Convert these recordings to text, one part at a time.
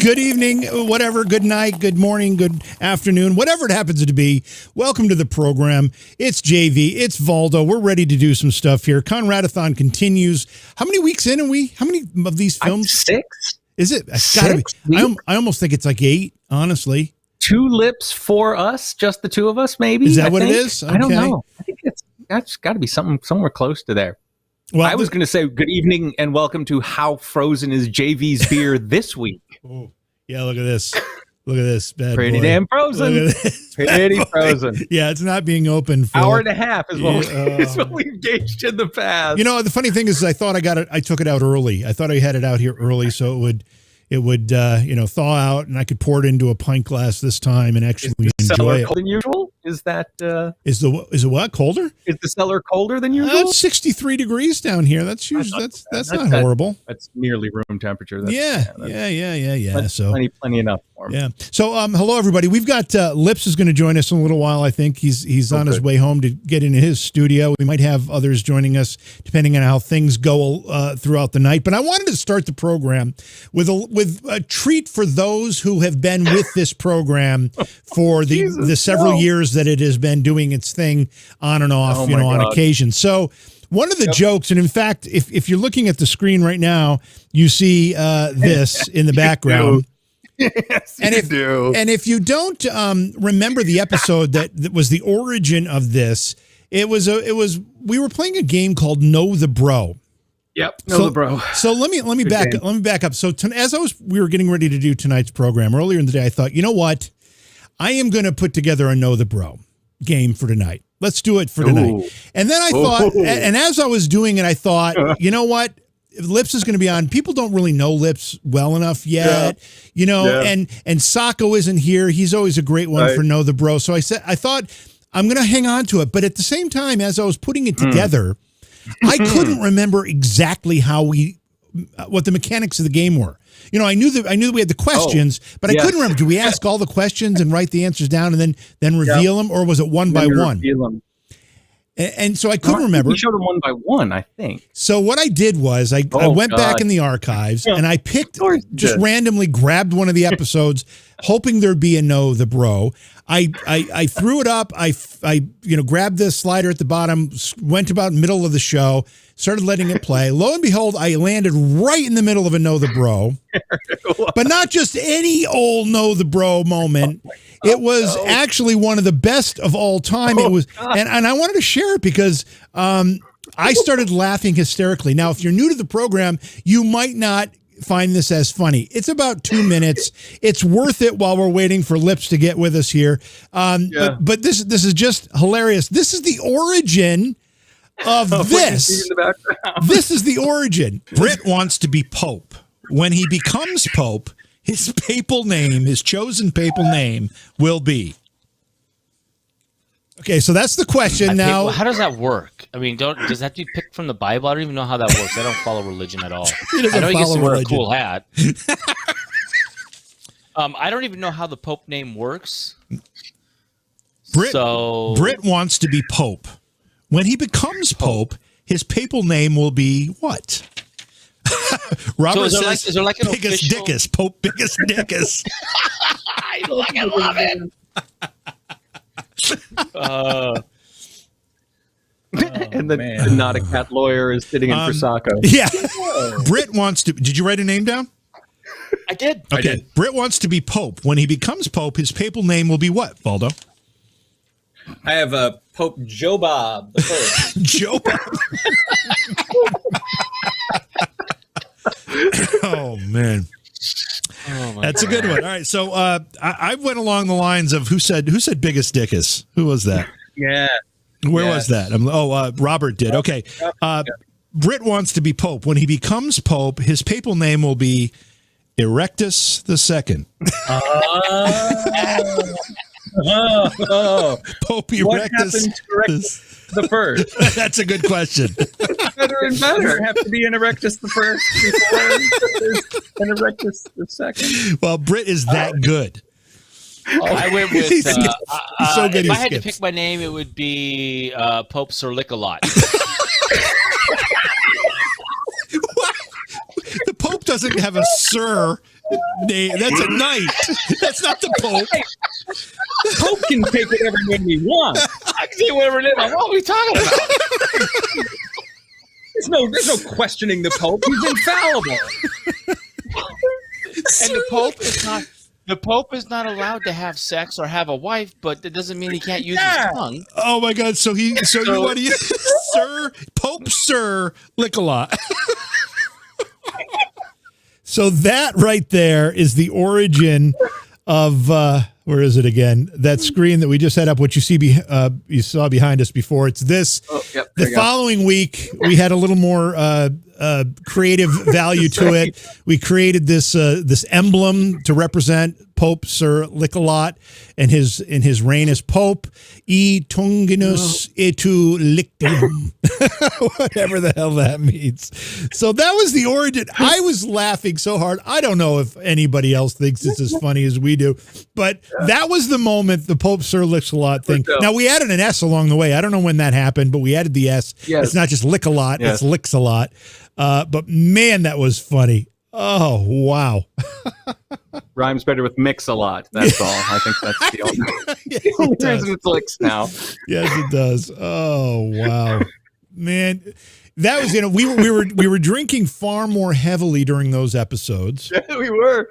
Good evening, whatever, good night, good morning, good afternoon, whatever it happens to be. Welcome to the program. It's JV, it's Valdo. We're ready to do some stuff here. CONRAD-A-THON continues. How many weeks in are we? How many of these films? 6. Is it? It's gotta be. I almost think it's like 8, honestly. 2 lips for us, just the 2 of us, maybe? Is that what it is? Okay. I don't know. I think that's got to be somewhere close to there. Well, I was going to say good evening and welcome to How Frozen is JV's Beer this week. Oh, yeah, look at this. Look at this. Bad Pretty boy. Damn frozen. Pretty frozen. Yeah, it's not being open for hour and a half is what we've gauged in the past. You know, the funny thing is I thought I took it out early. I thought I had it out here early so it would thaw out and I could pour it into a pint glass this time and actually enjoy it. Colder than usual? Is that is it what, colder? Is the cellar colder than usual? It's 63 degrees down here. That's usually that's not horrible. That's nearly room temperature. Yeah. So plenty enough for me. Yeah. So hello everybody. We've got Lips is going to join us in a little while. I think he's on his way home to get into his studio. We might have others joining us depending on how things go throughout the night. But I wanted to start the program with a treat for those who have been with this program for the several years that it has been doing its thing on and off, on occasion. So one of the jokes, and in fact, if you're looking at the screen right now, you see this in the background. Yes, and if you don't remember the episode that was the origin of this, we were playing a game called Know the Bro. Yep. Know the Bro. So let me back up. So we were getting ready to do tonight's program earlier in the day, I thought, you know what? I am going to put together a Know the Bro game for tonight. Let's do it for tonight. Ooh. And then I thought, and as I was doing it, I thought, you know what? Lips is going to be on. People don't really know Lips well enough yet, and Sacco isn't here. He's always a great one for Know the Bro. So I thought I'm going to hang on to it. But at the same time, as I was putting it together, I couldn't remember exactly what the mechanics of the game were. I knew that we had the questions, but I couldn't remember. Do we ask all the questions and write the answers down and then reveal them, or was it one by one? And so I couldn't remember. You showed them one by one, I think. So what I did was I went back in the archives and I randomly grabbed one of the episodes, hoping there'd be a Know the Bro. I threw it up. I grabbed the slider at the bottom, went about middle of the show, started letting it play. Lo and behold, I landed right in the middle of a Know the Bro, but not just any old Know the Bro moment. It was actually one of the best of all time. It was, and I wanted to share it because I started laughing hysterically. Now, if you're new to the program, you might not find this as funny. It's about 2 minutes. It's worth it while we're waiting for Lips to get with us here. But this is just hilarious. This is the origin of this. This is the origin. Britt wants to be Pope. When he becomes Pope, his chosen papal name will be. Okay, so that's the question now. How does that work? I mean, does that have to be picked from the Bible? I don't even know how that works. I don't follow religion at all. I know he gets to wear a cool hat. I don't even know how the Pope name works. Britt wants to be Pope. When he becomes Pope, his papal name will be what? Robert says, is there like an Biggest official... Dickus, Pope Biggest Dickus. I love it. And the not a cat lawyer is sitting in for Sacco. Yeah. Britt wants to. Did you write a name down? I did. Okay. I did. Britt wants to be Pope. When he becomes Pope, his papal name will be what, Valdo? I have Pope Joe Bob the First. Joe Bob. Oh man. That's a good one. All right, so I went along the lines of who said Biggest Dickus? Who was that? Yeah. Where was that? Robert did. Okay. Britt wants to be Pope. When he becomes Pope, his papal name will be Erectus II. Pope Erectus. What happened to Erectus the First? That's a good question. Better and better. Have to be an Erectus the First before an Erectus the Second. Well, Britt is that good. I went with. He's so good. If I had to pick my name, it would be Pope Sir Lick-a-Lot. The Pope doesn't have a sir That's a knight. That's not the Pope. Pope can take whatever name he wants. I can say whatever it is. What are we talking about? There's no questioning the Pope. He's infallible. And the Pope is not allowed to have sex or have a wife, but that doesn't mean he can't use his tongue. Oh my God! So you want to, Sir Pope Sir Lick-a-Lot. So that right there is the origin of where is it again? That screen that we just had up, what you see you saw behind us before. It's this. Oh, yep, the following week, we had a little more creative value to it. We created this emblem to represent Pope Sir Lick-a-Lot and his reign as Pope. E tunginus etu lictium. Whatever the hell that means. So that was the origin. I was laughing so hard. I don't know if anybody else thinks it's as funny as we do, but that was the moment, the Pope Sir Lick-a-Lot thing. Now, we added an S along the way. I don't know when that happened, but we added the S. Yes. It's not just Lick-a-Lot, it's Licks-a-Lot. But man, that was funny. Oh, wow. Rhymes better with mix-a-lot. That's all. I think that's the only reason it's licks now. Yes, it does. Oh, wow. Man, that was, we were drinking far more heavily during those episodes. Yeah, we were.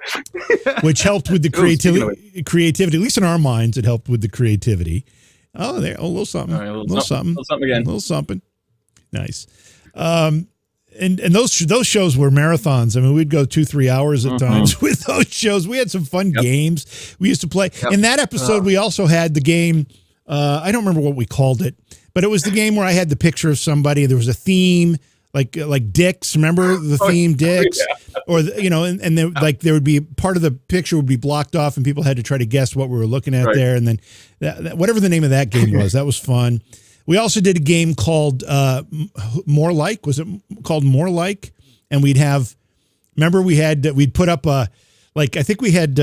Which helped with the creativity. At least in our minds, it helped with the creativity. Oh, there. Oh, a little something. All right, a little something. A little something again. A little something. Nice. And those shows were marathons. I mean, we'd go 2-3 hours at times with those shows. We had some fun games we used to play. In that episode, we also had the game. I don't remember what we called it, but it was the game where I had the picture of somebody. There was a theme, like Dicks. Remember the theme, Dicks? Yeah. Or and then there would be part of the picture would be blocked off, and people had to try to guess what we were looking at there. And then whatever the name of that game was, that was fun. We also did a game called More Like. Was it called More Like? And we'd put up I think we had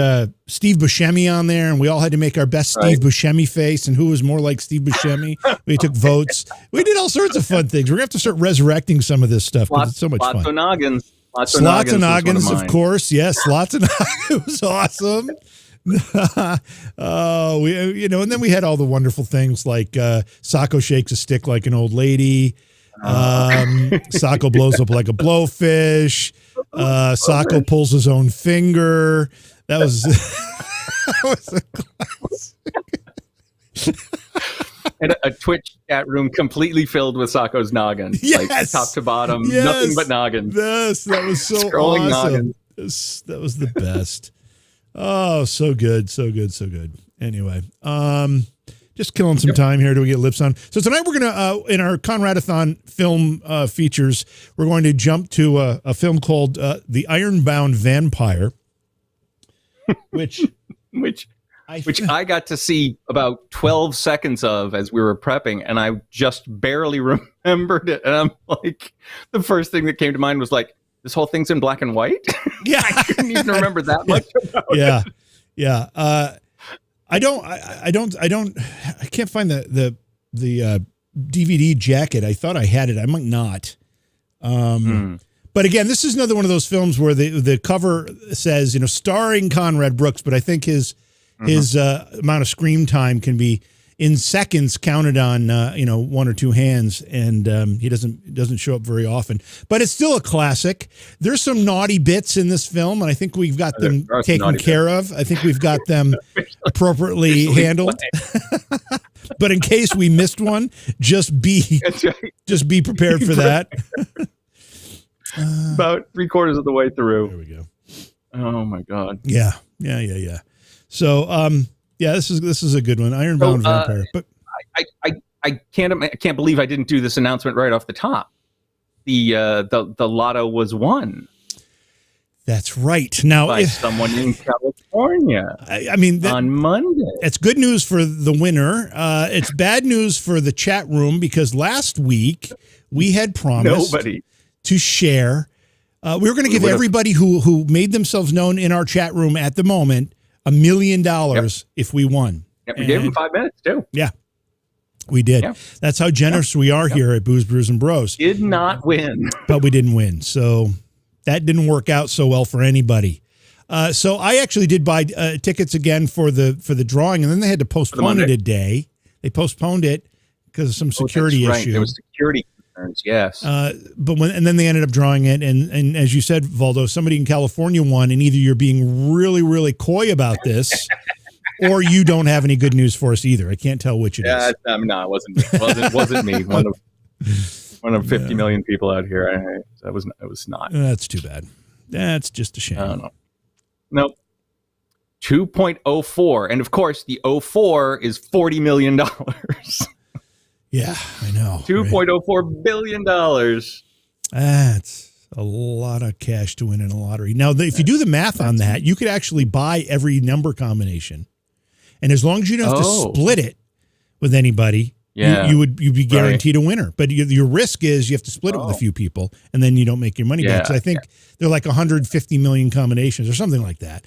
Steve Buscemi on there, and we all had to make our best Steve Buscemi face and who was more like Steve Buscemi. We took votes. We did all sorts of fun things. We're going to have to start resurrecting some of this stuff because it's so much fun. Lots of noggins. Lots of noggins, of course. Yes, lots of noggins. It was awesome. And then we had all the wonderful things like Sacco shakes a stick like an old lady. Sacco blows up like a blowfish. Sacco pulls his own finger. That was a classic. And a Twitch chat room completely filled with Sacco's noggins. Yes. Like top to bottom, nothing but noggins. Yes, that was so Scrolling awesome. That was the best. Oh, so good, so good, so good. Anyway, just killing some time here to get lips on. So tonight we're going to, in our CONRAD-A-THON film features, we're going to jump to a film called The Ironbound Vampire, which I got to see about 12 seconds of as we were prepping, and I just barely remembered it. And I'm like, the first thing that came to mind was like, this whole thing's in black and white. Yeah. I couldn't even remember that much about it. Yeah. I can't find the DVD jacket. I thought I had it. I might not. But again, this is another one of those films where the cover says, starring Conrad Brooks, but I think his amount of screen time can be in seconds counted on, one or two hands, and he doesn't show up very often. But it's still a classic. There's some naughty bits in this film, and I think we've got them taken care of. I think we've got them appropriately handled. But in case we missed one, just be prepared for that. About 3/4 of the way through. There we go. Oh my God. Yeah. So, this is a good one. Ironbound Vampire. But I can't believe I didn't do this announcement right off the top. The lotto was won. That's right. Now, by someone in California. I mean, on Monday. It's good news for the winner. It's bad news for the chat room because last week we had promised to share. We were going to give everybody who made themselves known in our chat room at the moment $1 million if we won. Yep, we gave them 5 minutes too. Yeah, we did. Yep. That's how generous we are here at Booze, Brews, and Bros. Did not win. But we didn't win. So that didn't work out so well for anybody. So I actually did buy tickets again for the drawing, and then they had to postpone it a day. They postponed it because of some security issue. There was security concerns, yes. And then they ended up drawing it, and as you said, Valdo, somebody in California won, and either you're being really, really coy about this, or you don't have any good news for us either. I can't tell which it is. No, it wasn't me. It wasn't me. One of 50 million people out here. It was not. That's too bad. That's just a shame. I don't know. Nope. 2.04. And of course, the 04 is $40 million. Yeah, I know. $2.04 billion. That's a lot of cash to win in a lottery. Now, if you do the math on that, you could actually buy every number combination. And as long as you don't have to split it with anybody, you'd be guaranteed a winner. But your risk is you have to split it with a few people, and then you don't make your money back. So I think they're like 150 million combinations or something like that,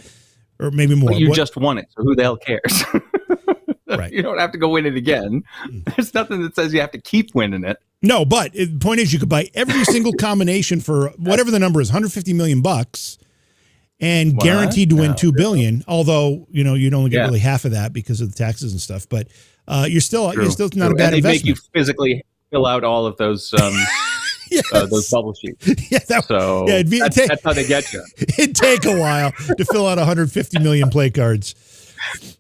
or maybe more. But you just won it, so who the hell cares? Right. You don't have to go win it again. There's nothing that says you have to keep winning it. No, but the point is you could buy every single combination for whatever the number is, 150 million bucks, and guaranteed to win $2 billion. Although, you'd only get really half of that because of the taxes and stuff, but you're still not a bad investment. Make you physically fill out all of those those bubble sheets. That's how they get you. It'd take a while to fill out 150 million play cards.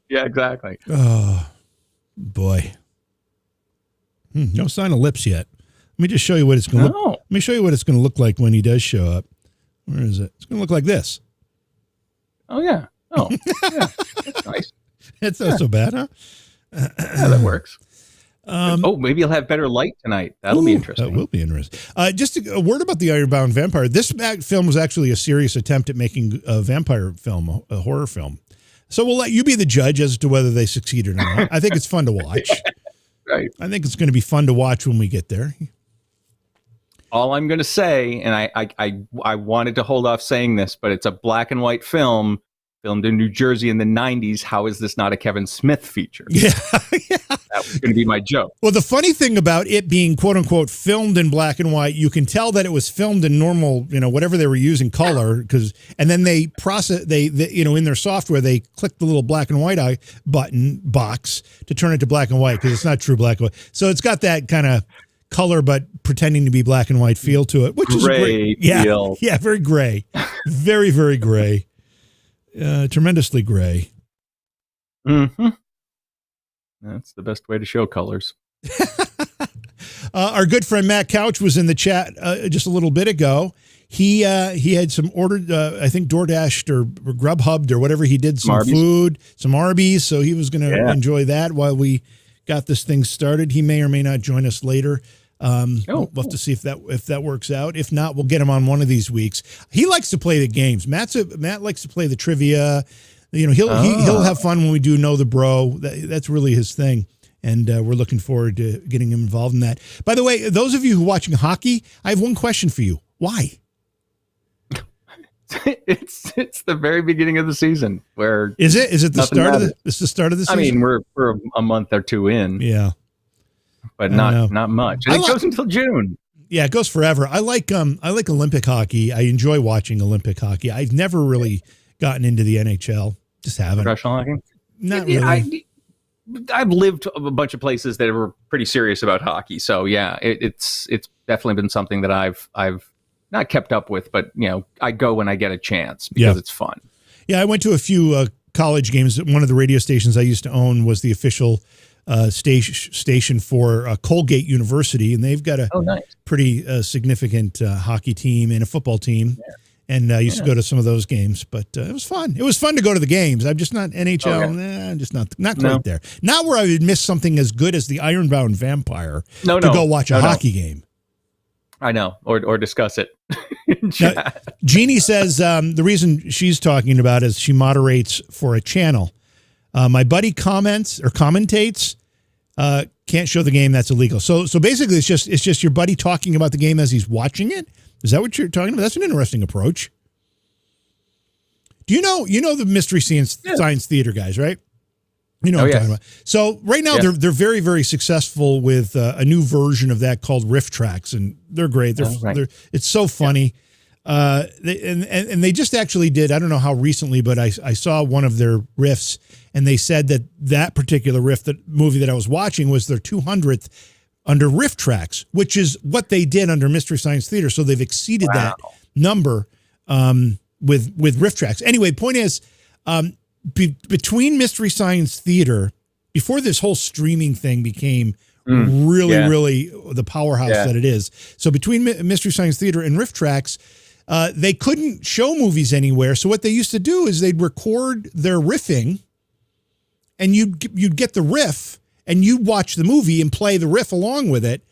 Yeah, exactly. Oh, boy. No sign of lips yet. Let me just show you what it's going to look. Let me show you what it's going to look like when he does show up. Where is it? It's going to look like this. Oh, yeah. Oh, yeah. That's nice. It's not so bad, huh? Yeah, that works. Maybe you'll have better light tonight. That'll be interesting. That will be interesting. Just a word about the Ironbound Vampire. This film was actually a serious attempt at making a vampire film, a horror film. So we'll let you be the judge as to whether they succeed or not. I think it's fun to watch. Right. I think it's going to be fun to watch when we get there. All I'm going to say, and I wanted to hold off saying this, but it's a black and white film filmed in New Jersey in the 90s. How is this not a Kevin Smith feature? Yeah. That was going to be my joke. Well, the funny thing about it being quote unquote filmed in black and white, you can tell that it was filmed in normal, whatever they were using color, and then they process, they in their software, they click the little black and white button box to turn it to black and white because it's not true black and white. So it's got that kind of color, but pretending to be black and white feel to it, which is great. Feel. Yeah, very gray. Very, very gray. Tremendously gray. Mm-hmm. That's the best way to show colors. Our good friend Matt Couch was in the chat just a little bit ago. He had some ordered, I think DoorDashed or Grubhubbed or whatever he did, some food, some Arby's. So he was going to enjoy that while we got this thing started. He may or may not join us later. We'll have to see if that works out. If not, we'll get him on one of these weeks. He likes to play the games. Matt likes to play the trivia. He'll have fun when we do Know the Bro. That's really his thing. And we're looking forward to getting him involved in that. By the way, those of you who are watching hockey, I have one question for you. Why? It's the very beginning of the season. Where is it? Is it the start of it's the start of the season? I mean, we're a month or two in. Yeah. But not much. And it goes until June. Yeah, it goes forever. I like Olympic hockey. I enjoy watching Olympic hockey. I've never really gotten into the NHL. Just haven't. Professional hockey? Not really. I've lived a bunch of places that were pretty serious about hockey. So yeah, it's definitely been something that I've not kept up with, but I go when I get a chance because it's fun. Yeah, I went to a few college games. One of the radio stations I used to own was the official station for Colgate University, and they've got a pretty significant hockey team and a football team. Yeah. And I used to go to some of those games, but it was fun. It was fun to go to the games. I'm just not NHL. I'm just not quite there. Not where I would miss something as good as the Ironbound Vampire to go watch a hockey game. I know, or discuss it. Now, Jeannie says the reason she's talking about is she moderates for a channel. My buddy commentates. Can't show the game. That's illegal. So basically, it's just your buddy talking about the game as he's watching it. Is that what you're talking about? That's an interesting approach. Do you know the Mystery Science Theater guys, right? You know what I'm talking about. So right now they're very, very successful with a new version of that called Riff Tracks, and they're great. It's so funny. They just actually did, I don't know how recently, but I saw one of their riffs, and they said that particular riff, that movie that I was watching, was their 200th under riff tracks, which is what they did under Mystery Science Theater. So they've exceeded that number with riff tracks. Anyway, point is, between Mystery Science Theater, before this whole streaming thing became really the powerhouse that it is. So between Mystery Science Theater and riff tracks, they couldn't show movies anywhere. So what they used to do is they'd record their riffing, and you'd get the riff, and you'd watch the movie and play the riff along with it.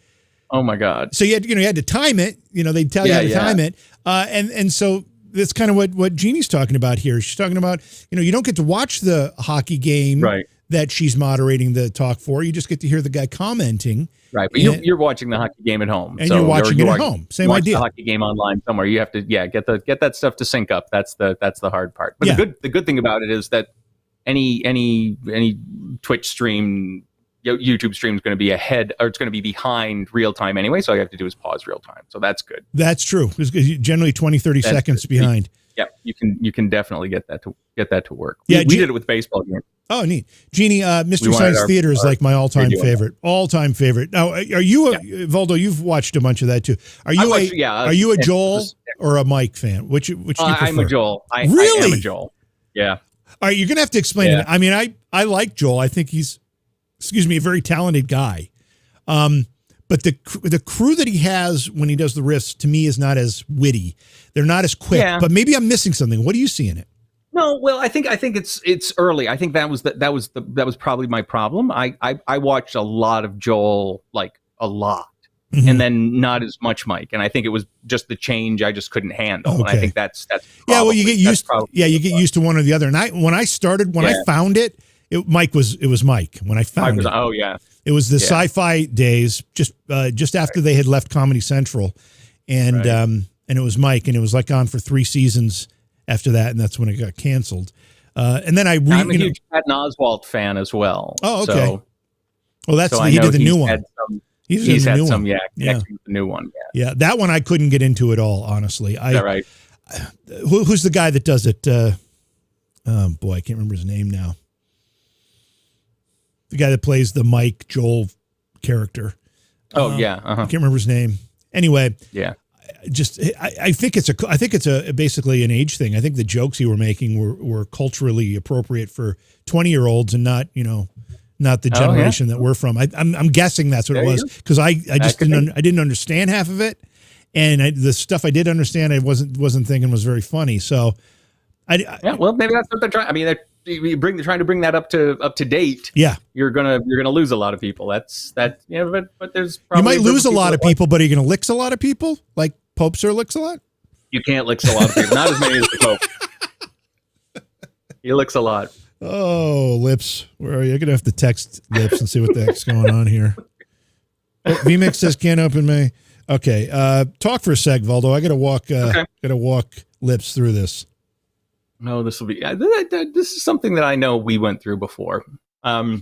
Oh my God! So you had to time it. They'd tell you how to time it, and so that's kind of what Jeannie's talking about here. She's talking about you don't get to watch the hockey game that she's moderating the talk for. You just get to hear the guy commenting. Right, but you're watching the hockey game at home, and you're watching it at home. Same idea. The hockey game online somewhere. You have to get that stuff to sync up. That's the hard part. But the good thing about it is that any Twitch stream, YouTube stream is going to be ahead, or it's going to be behind real time anyway. So all you have to do is pause real time. So that's good. That's true. It's generally 20-30 seconds behind. Yeah, you can definitely get that to work. We did it with baseball games. Oh, neat. Jeannie, Mystery Science Theater is like my all-time favorite. All-time favorite. Now, are you Voldo? You've watched a bunch of that too. Are you a Joel or a Mike fan? Which do you prefer? I'm a Joel. Really? I am a Joel. Yeah. All right, you're gonna have to explain it. I mean, I like Joel. I think he's, a very talented guy. But the crew that he has when he does the riffs, to me, is not as witty. They're not as quick. Yeah. But maybe I'm missing something. What do you see in it? No, well, I think it's early. I think that was probably my problem. I watched a lot of Joel, like a lot, and then not as much Mike. And I think it was just the change I just couldn't handle. Okay. And I think that's you get used. You get used to one or the other. And I found it, Mike was Mike when I found it. Oh yeah. It was the sci-fi days, just after they had left Comedy Central, and it was Mike, and it was like on for 3 seasons after that, and that's when it got canceled. And then I'm a huge Patton Oswalt fan as well. Oh, okay. He did the new one. He's had some connection with the new one. Yeah, that one I couldn't get into at all, honestly. Is that right? Who's the guy that does it? Oh boy, I can't remember his name now. The guy that plays the Mike Joel character. Oh yeah, I can't remember his name. Anyway, I think it's a basically an age thing. I think the jokes you were making were culturally appropriate for 20-year-olds and not the generation that we're from. I'm guessing that's what it was, because I didn't understand half of it, and the stuff I did understand I wasn't thinking was very funny. So well, maybe that's what they're trying. I mean, trying to bring that up to date. Yeah, you're gonna lose a lot of people. But there's probably you might lose a lot of people, but are you gonna licks a lot of people like Pope Sir licks a lot? You can't licks a lot of people. Not as many as the Pope. He licks a lot. Oh, Lips, where are you? You're gonna have to text Lips and see what the heck's going on here. VMix says can't open May. Okay, talk for a sec, Valdo. I gotta walk Lips through this. No, this will be. This is something that I know we went through before. I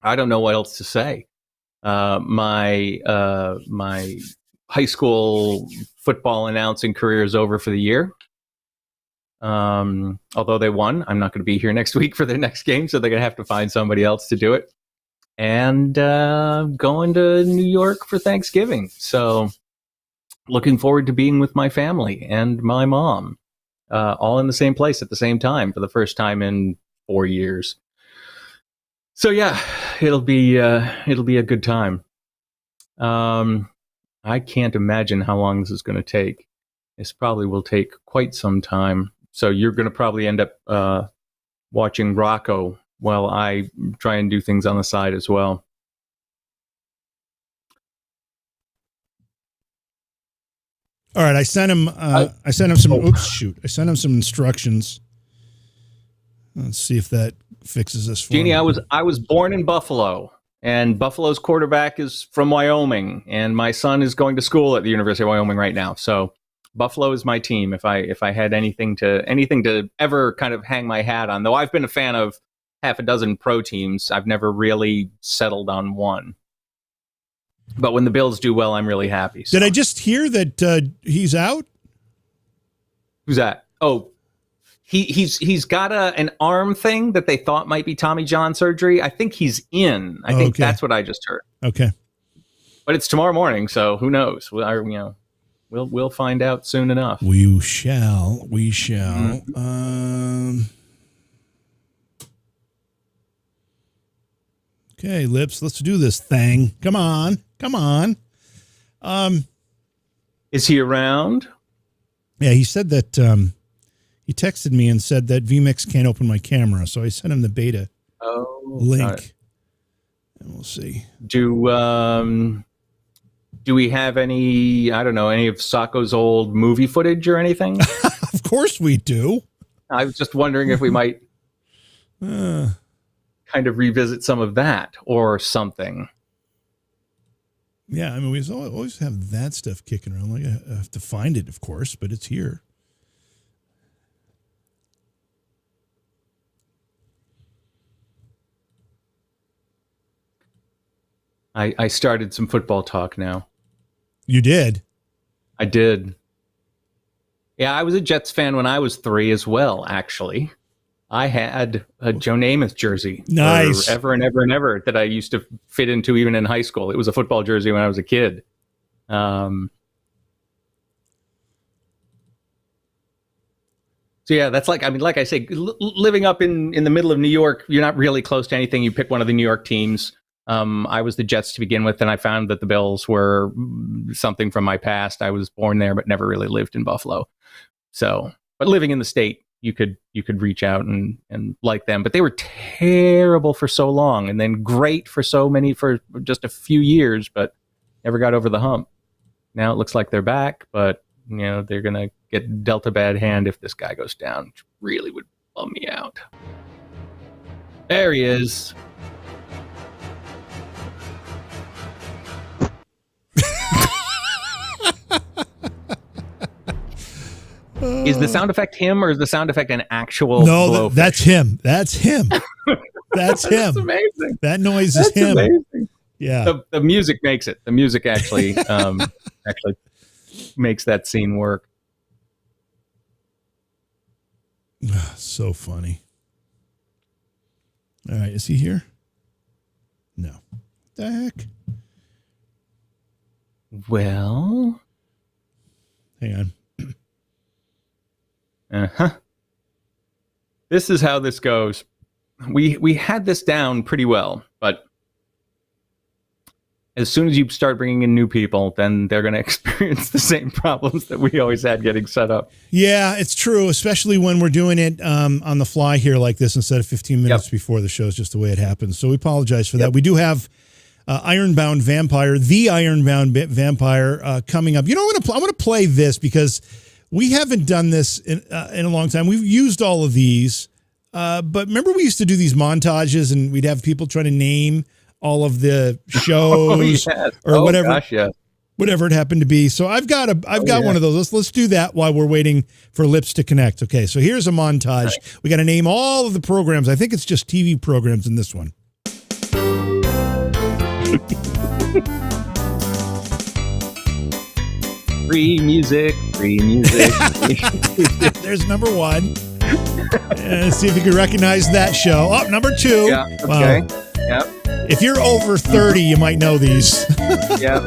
don't know what else to say. My high school football announcing career is over for the year. Although they won, I'm not going to be here next week for their next game, so they're going to have to find somebody else to do it. And going to New York for Thanksgiving. So looking forward to being with my family and my mom. All in the same place at the same time for the first time in 4 years. So yeah, it'll be a good time. I can't imagine how long this is going to take. This probably will take quite some time. So you're going to probably end up watching Rocco while I try and do things on the side as well. All right, I sent him some. Oops, shoot! I sent him some instructions. Let's see if that fixes this for Jeannie, me. I was born in Buffalo, and Buffalo's quarterback is from Wyoming, and my son is going to school at the University of Wyoming right now. So Buffalo is my team. If I had anything to ever kind of hang my hat on, though I've been a fan of half a dozen pro teams, I've never really settled on one. But when the Bills do well, I'm really happy. So. Did I just hear that he's out? Who's that? Oh, he's got an arm thing that they thought might be Tommy John surgery. I think he's in. I think that's what I just heard. Okay. But it's tomorrow morning, so who knows? We'll find out soon enough. We shall. Okay, Lips, let's do this thing. Come on. Is he around? Yeah, he said that he texted me and said that vMix can't open my camera, so I sent him the beta link. And we'll see. Do we have any, I don't know, any of Sacco's old movie footage or anything? Of course we do. I was just wondering if we might kind of revisit some of that or something. Yeah, I mean, we always have that stuff kicking around. Like, I have to find it, of course, but it's here. I started some football talk now. You did? I did. Yeah, I was a Jets fan when I was 3 as well, actually. I had a Joe Namath jersey forever and ever and ever that I used to fit into even in high school. It was a football jersey when I was a kid. So yeah, that's like I say, living up in the middle of New York, you're not really close to anything. You pick one of the New York teams. I was the Jets to begin with, and I found that the Bills were something from my past. I was born there, but never really lived in Buffalo. So, but living in the state, you could reach out and like them, but they were terrible for so long, and then great for just a few years, but never got over the hump. Now it looks like they're back, but they're gonna get dealt a bad hand if this guy goes down, which really would bum me out. There he is. Is the sound effect him, or is the sound effect an actual? No, that's him. That's him. That's him. That's amazing. That noise is him. Amazing. Yeah. The music makes it. The music actually actually makes that scene work. So funny. All right, is he here? No. What the heck? Well, hang on. This is how this goes. We had this down pretty well, but as soon as you start bringing in new people, then they're going to experience the same problems that we always had getting set up. Yeah, it's true, especially when we're doing it on the fly here like this instead of 15 minutes before the show, is just the way it happens. So we apologize for that. We do have Ironbound Vampire, the Ironbound Vampire coming up. I want to play this because we haven't done this in a long time. We've used all of these, but remember we used to do these montages and we'd have people trying to name all of the shows or whatever, whatever it happened to be. So I've got one of those. Let's do that while we're waiting for Lips to connect. Okay, so here's a montage. Right. We got to name all of the programs. I think it's just TV programs in this one. Free music. There's number 1. And see if you can recognize that show. Oh, number 2. Yeah. Okay. Yep. If you're over 30, you might know these. Yep.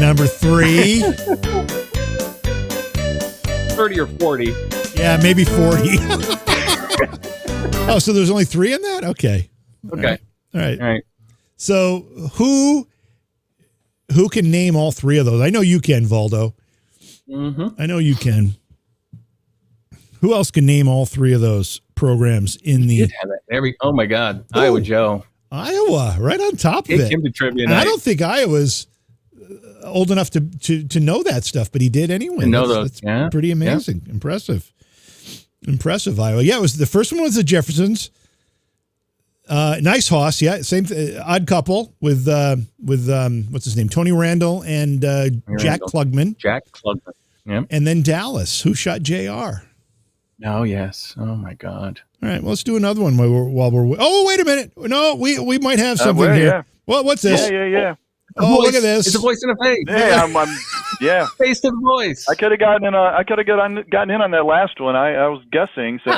Number 3. 30 or 40. Yeah, maybe 40. Oh, so there's only 3 in that? Okay. Okay. All right. So who can name all 3 of those? I know you can, Valdo. Mm-hmm. I know you can. Who else can name all 3 of those programs in the? Oh my God, Iowa Joe. Iowa, right on top of it. Him to trivia night. I don't think Iowa's old enough to know that stuff, but he did anyway. That's pretty amazing. Yeah. Impressive, Iowa. Yeah, it was the first one was the Jeffersons. Nice Hoss, yeah, same Odd Couple with what's his name, Tony Randall and Jack Klugman. Yeah, and then Dallas, Who Shot JR. Oh yes. Oh my God. All right, well, let's do another one while we're. Oh, wait a minute. No, we might have something here. Yeah. Well, what's this? Yeah. Oh, look at this. It's a voice and a face. Yeah, yeah. Face to the voice. I could have gotten in. I could have gotten in on that last one. I was guessing. So.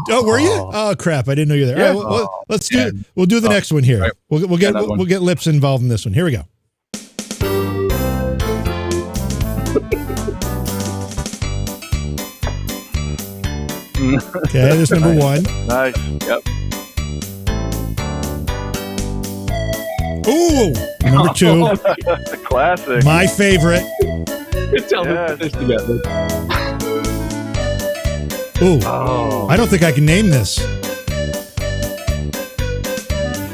Oh, were you? Oh, crap! I didn't know you were there. Yeah. All right, let's do. We'll do the next one here. Right. We'll get Lips involved in this one. Here we go. Okay, there's number one. Nice. Yep. Ooh, number two. Classic. My favorite. Tell me to put this together. Ooh, Oh. I don't think I can name this.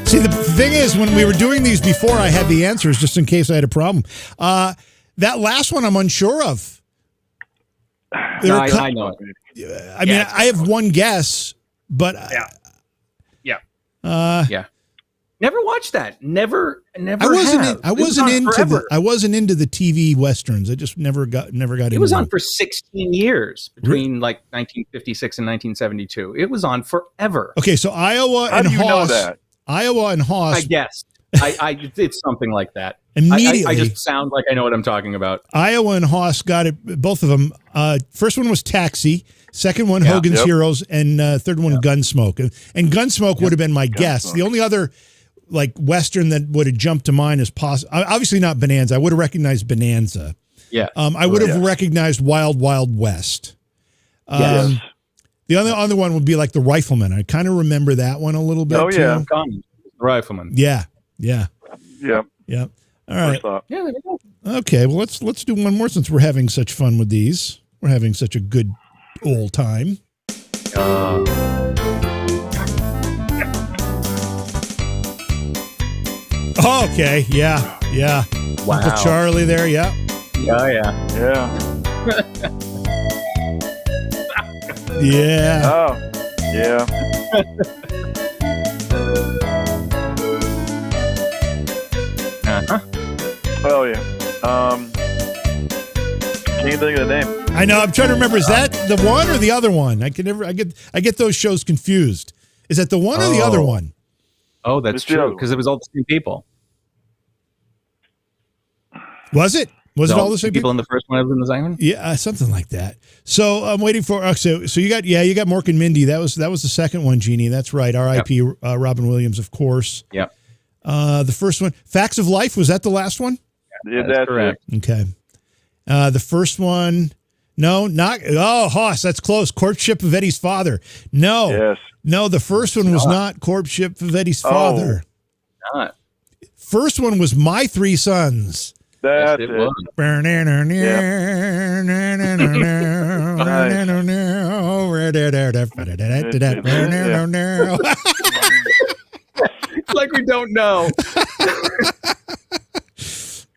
See, the thing is, when we were doing these before, I had the answers just in case I had a problem. That last one, I'm unsure of. No, I know it. I mean, I have one guess, but Yeah. yeah. Never watched that. Never. I wasn't into the TV westerns. I just never got into It was on them. for 16 years between like 1956 and 1972. It was on forever. Okay, so Iowa How and do you know Hoss. that? Iowa and Hoss. I guessed. It's something like that. Immediately. I just sound like I know what I'm talking about. Iowa and Hoss got it. Both of them. First one was Taxi. Second one, Hogan's Heroes, and third one, Gunsmoke. And Gunsmoke would have been my guess. The only other like western that would have jumped to mind is obviously not Bonanza. I would have recognized Bonanza. Yeah. I would have recognized Wild Wild West. Yes. The other one would be like The Rifleman. I kind of remember that one a little bit. Oh, yeah. The Rifleman. Yeah. Yep. All right. First thought. Yeah, there we go. Okay. Well, let's do one more since we're having such fun with these. We're having such a good old time. Okay. Yeah. Wow. Uncle Charlie there. Yeah. Yeah. Yeah. Oh, yeah. Uh-huh. Oh, yeah. Can't even think of the name. I know. I'm trying to remember. Is that the one or the other one? I get those shows confused. Is that the one or the other one? Oh, that's true. Because it was all the same people. Was it? Was it all the same people in the first one as in the second one? Yeah, something like that. So I'm waiting for. So you got Mork and Mindy. That was the second one, Jeannie. That's right. R.I.P. Robin Williams, of course. Yeah. The first one, Facts of Life. Was that the last one? Yeah, that's correct. Okay. The first one. No, not. Oh, Hoss, that's close. Courtship of Eddie's Father. No. Yes. No, the first one was not Courtship of Eddie's Father. Not. First one was My Three Sons. That's Yes, it it. was. Like we don't know.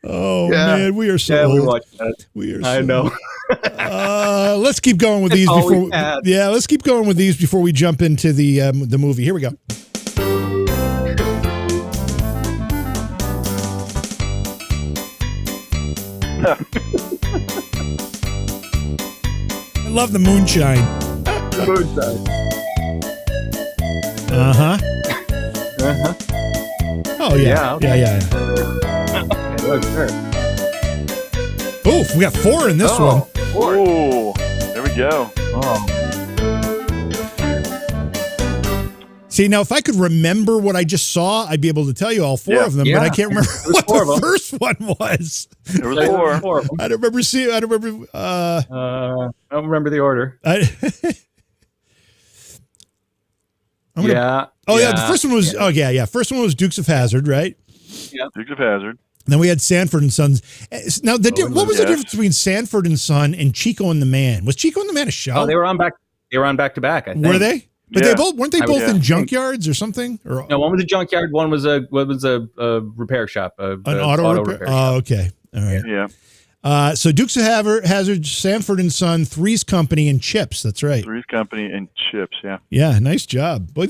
Oh man, we are so old. We watched that. We are. I know. Let's keep going with these before. Yeah, let's keep going with these before we jump into the movie. Here we go. I love the moonshine. Uh-huh. Oh yeah. Yeah. Oof, we got 4 in this one. Oh, there we go. Oh. See, now if I could remember what I just saw, I'd be able to tell you all 4 of them, but I can't remember what the first one was. There was 4. I don't remember seeing. I don't remember. I don't remember the order. The first one was. Oh yeah. First one was Dukes of Hazzard, right? Yeah. Dukes of Hazzard. And then we had Sanford and Sons. Now, what was the difference between Sanford and Son and Chico and the Man? Was Chico and the Man a show? Oh, they were on back to back. I think. Were they? But they weren't they both in junkyards or something? Or no, one was a junkyard. One was a repair shop. An auto repair shop. Oh, okay. All right. Yeah. So Dukes of Hazzard, Sanford and Son, Three's Company, and Chips. That's right. Three's Company and Chips. Yeah. Yeah. Nice job. Boy,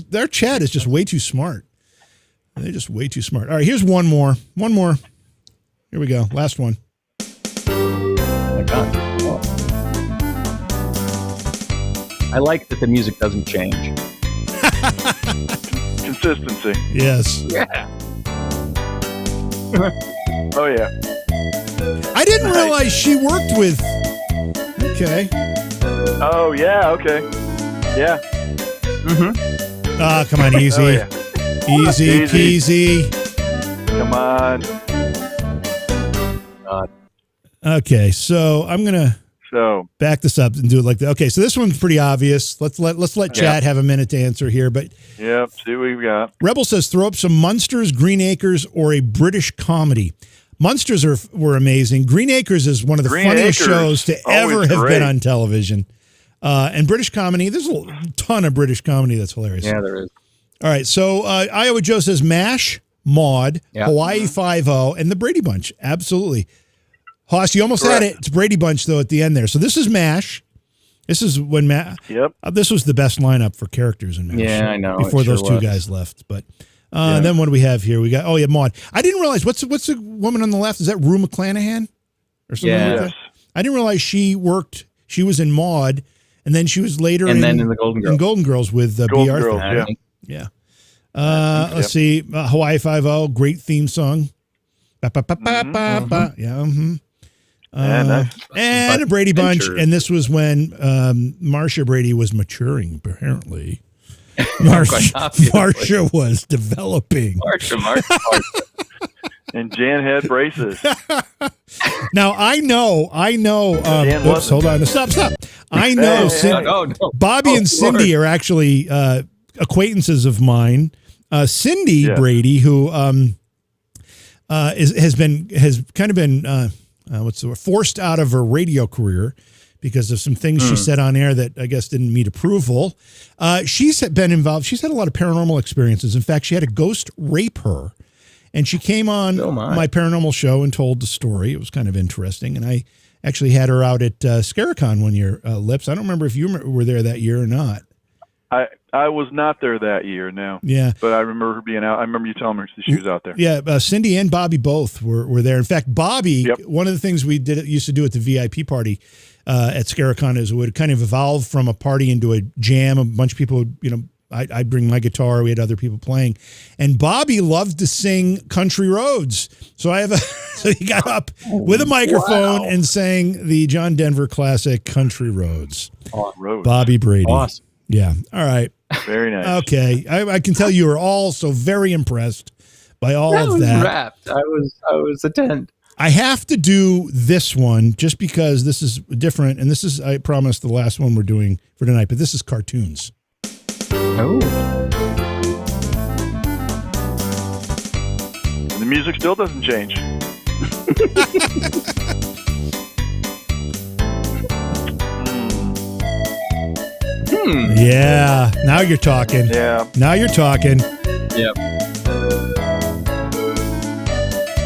their chat is just way too smart. They're just way too smart. All right. Here's one more. Here we go. Last one. Oh my God. Oh. I like that the music doesn't change. Consistency. Yes. Yeah. Oh, yeah. I didn't realize she worked with... Okay. Oh, yeah, okay. Yeah. Mm-hmm. Ah, come on, easy. Oh, yeah. Easy peasy. Come on. Okay, so I'm going to back this up and do it like that. Okay, so this one's pretty obvious. Let's let chat have a minute to answer here. But yep, see what we've got. Rebel says, throw up some Munsters, Green Acres, or a British comedy. Munsters were amazing. Green Acres is one of the funniest shows to ever have been on television. And British comedy, there's a ton of British comedy that's hilarious. Yeah, there is. All right, so Iowa Joe says MASH, Maude, Hawaii Five-0, and the Brady Bunch. Absolutely. Hoss, you almost had it. It's Brady Bunch, though, at the end there. So this is MASH. This is when this was the best lineup for characters in MASH. Yeah, I know. Before those two guys left. But then what do we have here? We got, Maude. I didn't realize, what's the woman on the left? Is that Rue McClanahan? Or something like that? I didn't realize she was in Maude, and then she was later in the Golden Girls. In Golden Girls with B. Arthur. Yeah. Let's see. Hawaii Five-0, great theme song. Yeah. Mm-hmm. And a Brady Bunch, and this was when Marcia Brady was maturing, apparently. Marcia was developing. Marcia. And Jan had braces. Now, I know. Oops, hold on. Stop. I know Bobby and Cindy are actually acquaintances of mine. Cindy Brady, who has kind of been forced out of her radio career because of some things she said on air that I guess didn't meet approval. She's been involved. She's had a lot of paranormal experiences. In fact, she had a ghost rape her, and she came on my paranormal show and told the story. It was kind of interesting, and I actually had her out at Scaricon one year. Lips, I don't remember if you were there that year or not. I was not there that year, no. Yeah. But I remember her being out. I remember you telling me she was out there. Yeah, Cindy and Bobby both were there. In fact, Bobby, one of the things we used to do at the VIP party at Scaricon is it would kind of evolve from a party into a jam. A bunch of people would, I'd bring my guitar. We had other people playing. And Bobby loved to sing Country Roads. So so he got up with a microphone and sang the John Denver classic Country Roads. Bobby Brady. Awesome. Yeah. All right. Very nice. Okay. I can tell you were all so very impressed by all of that. I was rapt. I was attent. I have to do this one just because this is different. And this is, I promise, the last one we're doing for tonight, but this is cartoons. Oh. The music still doesn't change. Yeah. Now you're talking. Yeah. Now you're talking. Yep.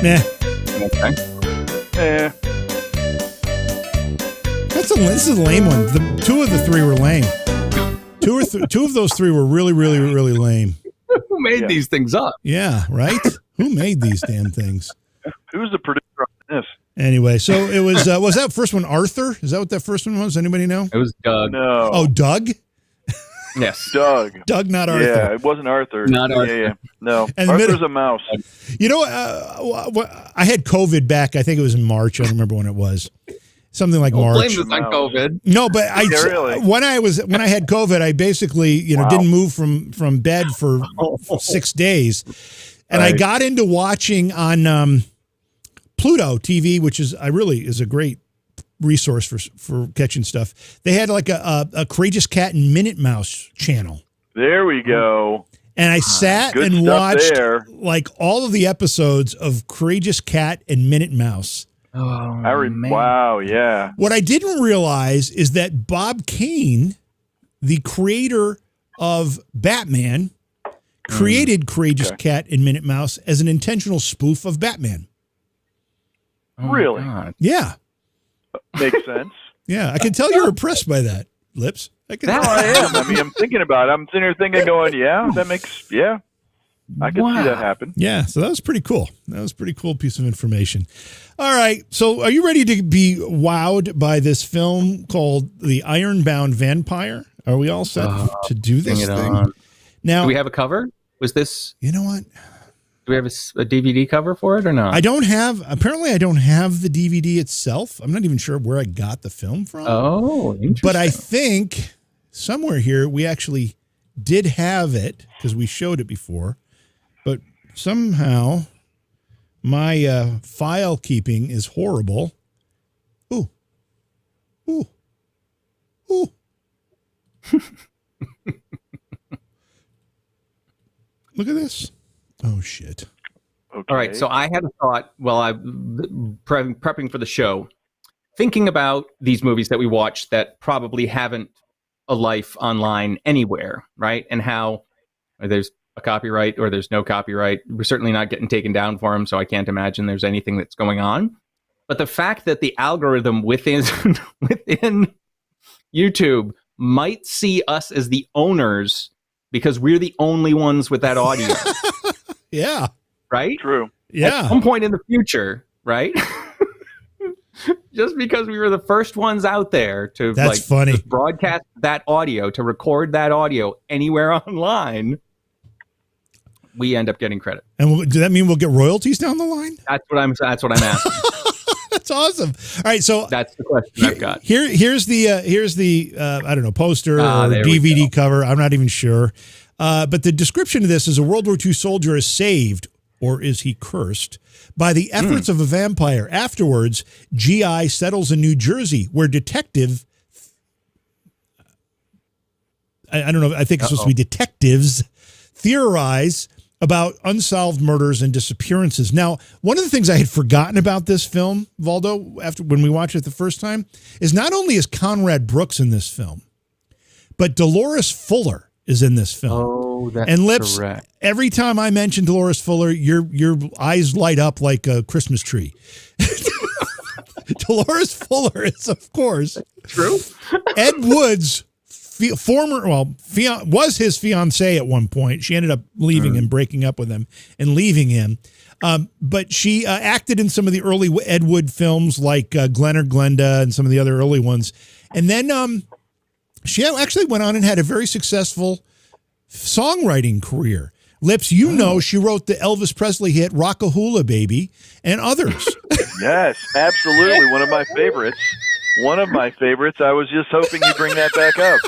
Nah. Okay. Yeah. This is a lame one. Two of the three were lame. Two of those three were really, really, really lame. Who made these things up? Yeah, right? Who made these damn things? Who's the producer on this? Anyway, so it was that first one Arthur? Is that what that first one was? Anybody know? It was Doug. No. Oh, Doug? Yes. Doug, not Arthur. Yeah, it wasn't Arthur. Not Arthur. Yeah. No. And Arthur's a mouse. You know, I had COVID back. I think it was in March. I don't remember when it was. Something like March. Blame this on COVID. No, but really? when I had COVID, I basically didn't move from bed for 6 days, and I got into watching on Pluto TV, which is a great resource for catching stuff. They had like a Courageous Cat and Minute Mouse channel. There we go. And I sat and watched like all of the episodes of Courageous Cat and Minute Mouse. Oh, man. Wow, yeah. What I didn't realize is that Bob Kane, the creator of Batman, created Courageous Cat and Minute Mouse as an intentional spoof of Batman. Really? Yeah. Makes sense. Yeah, I can tell you're impressed by that, Lips. I am. I mean, I'm thinking about it. I'm sitting here thinking, going, I can see that happen. Yeah, so that was pretty cool. That was a pretty cool piece of information. All right, so are you ready to be wowed by this film called The Ironbound Vampire? Are we all set to do this thing? Now, do we have a cover? Was this? You know what? Do we have a DVD cover for it or not? Apparently I don't have the DVD itself. I'm not even sure where I got the film from. Oh, interesting. But I think somewhere here we actually did have it because we showed it before. But somehow my file keeping is horrible. Ooh. Ooh. Ooh. Look at this. Oh, shit. Okay. All right. So I had a thought while I'm prepping for the show, thinking about these movies that we watch that probably haven't a life online anywhere, right? And how there's a copyright or there's no copyright. We're certainly not getting taken down for them, so I can't imagine there's anything that's going on. But the fact that the algorithm within YouTube might see us as the owners because we're the only ones with that audio. Yeah. Right? True. Yeah. At some point in the future, right? Just because we were the first ones out there to funny. Just broadcast that audio, to record that audio anywhere online, we end up getting credit. And does that mean we'll get royalties down the line? That's what I'm asking. That's awesome. All right, so that's the question I've got. Here's the I don't know, poster or DVD cover. I'm not even sure. But the description of this is: a World War II soldier is saved, or is he cursed, by the efforts of a vampire. Afterwards, GI settles in New Jersey, where detective, I don't know, I think it's supposed to be detectives, theorize about unsolved murders and disappearances. Now, one of the things I had forgotten about this film, Valdo, when we watched it the first time, is not only is Conrad Brooks in this film, but Dolores Fuller is in this film. Oh, that's and Lips, correct. Every time I mention Dolores Fuller, your eyes light up like a Christmas tree. Dolores Fuller is, of course, true. Ed Wood's was his fiancée at one point. She ended up leaving him, breaking up with him, and leaving him. But she acted in some of the early Ed Wood films, like Glen or Glenda, and some of the other early ones. And then she actually went on and had a very successful songwriting career. Lips, know, she wrote the Elvis Presley hit "Rockahula Baby" and others. Yes, absolutely. One of my favorites. I was just hoping you'd bring that back up.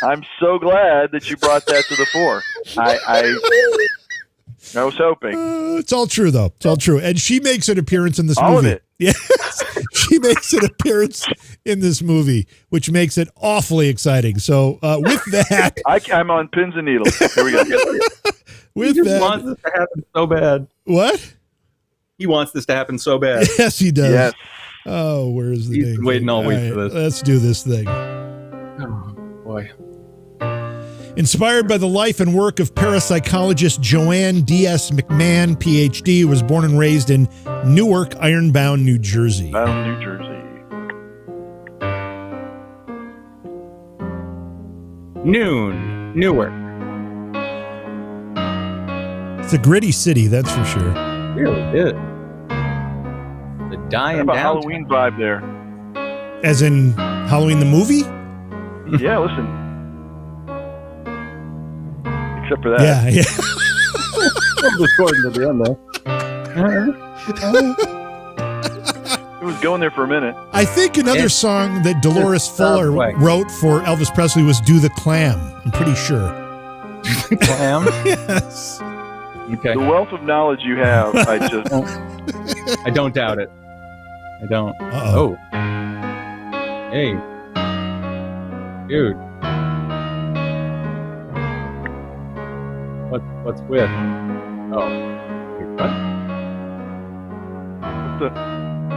I'm so glad that you brought that to the fore. I was hoping. It's all true, though. It's all true. And she makes an appearance in this movie. All of it. Yes. She makes an appearance in this movie, which makes it awfully exciting. So with that... I'm on pins and needles. Here we go. With he that... wants this to happen so bad. What? He wants this to happen so bad. Yes, he does. Yes. Oh, where's the He's thing? waiting all week for this. Let's do this thing. Oh, boy. Inspired by the life and work of parapsychologist Joanne D.S. McMahon, Ph.D., who was born and raised in Newark, Ironbound, New Jersey. Newark. It's a gritty city, that's for sure. It really is. The dying down. Halloween vibe there. As in Halloween the movie? Yeah, listen. Except for that. Yeah. Recording at the end there. It was going there for a minute. I think another song that Dolores Fuller wrote for Elvis Presley was "Do the Clam." I'm pretty sure. Clam? Yes. Okay. The wealth of knowledge you have, I don't doubt it. I don't. Uh-oh. Oh. Hey. Dude. What's with? Oh. Wait, what?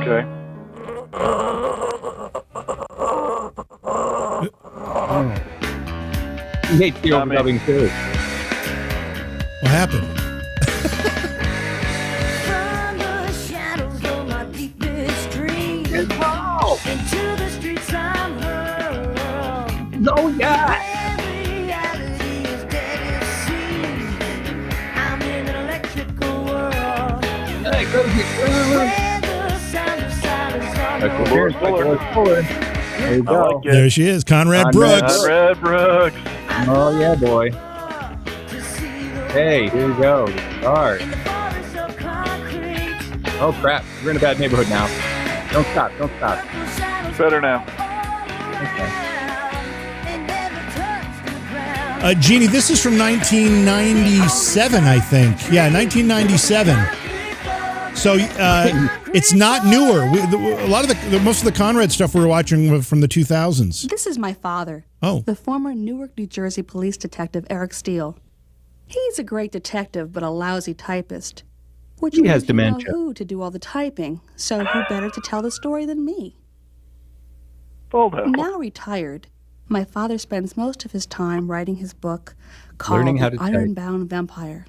Okay. He hates the overdubbing too. What happened? Oh yeah! There you go. There she is, Conrad Brooks. Conrad Brooks. Oh yeah, boy. Hey, here we go. Start. Oh crap! We're in a bad neighborhood now. Don't stop! Don't stop! It's better now. Okay. Jeannie, this is from 1997, I think. Yeah, 1997. So it's not newer. A lot of most of the Conrad stuff we were watching were from the 2000s. This is my father. Oh. The former Newark, New Jersey police detective Eric Steele. He's a great detective, but a lousy typist. Which He has means you know dementia. who to do all the typing, so who better to tell the story than me? Baldo. Now retired, my father spends most of his time writing his book called Learning how to type. Ironbound Vampire.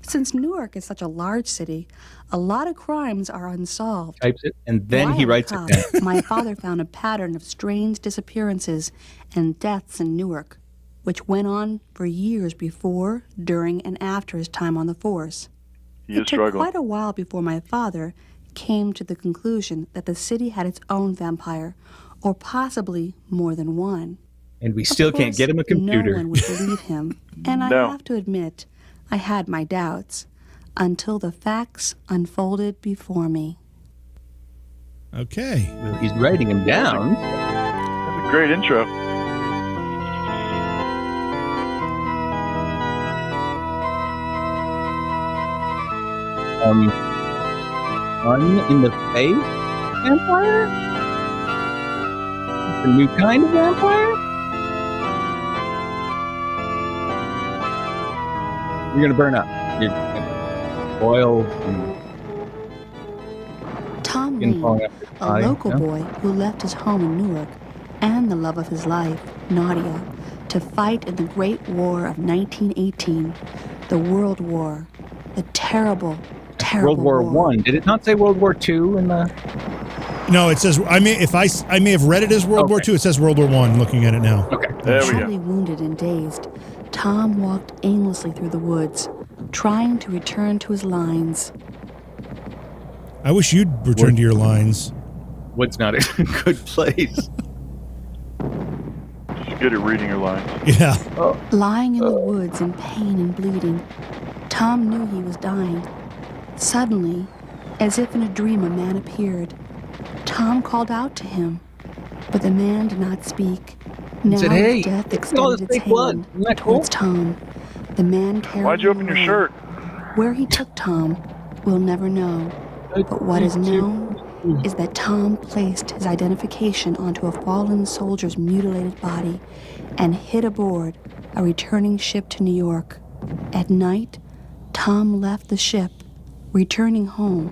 Since Newark is such a large city, a lot of crimes are unsolved. Types it, and then he While a writes it cop, down. My father found a pattern of strange disappearances and deaths in Newark, which went on for years before, during, and after his time on the force. You It took struggle. quite a while before my father came to the conclusion that the city had its own vampire, or possibly more than one. And we Of still can't course, get him a computer. No one would believe him, and I No. have to admit, I had my doubts until the facts unfolded before me. Okay. Well, he's writing him down. That's a great intro. One in the face vampire? A new kind of vampire? You're gonna burn up. You're gonna boil and Tom skin Lee, falling off your a body. local Yeah. boy who left his home in Newark and the love of his life, Nadia, to fight in the Great War of 1918, the World War, the terrible, terrible World War One. Did it not say World War Two in the? No, it says I may have read it as World War II. It says World War I. Looking at it now. Okay. There we go. Badly wounded and dazed, Tom walked aimlessly through the woods, trying to return to his lines. I wish you'd return to your lines. Wood's not a good place. She's good at reading her lines. Yeah. Lying in the woods in pain and bleeding, Tom knew he was dying. Suddenly, as if in a dream, a man appeared. Tom called out to him, but the man did not speak. Now said, "Hey, death look at all extended this its fake blood. hand Isn't that cool?" towards Tom. The man carried Why'd you him open your away. shirt? Where he took Tom, we'll never know. But what is known is that Tom placed his identification onto a fallen soldier's mutilated body and hid aboard a returning ship to New York. At night, Tom left the ship, returning home.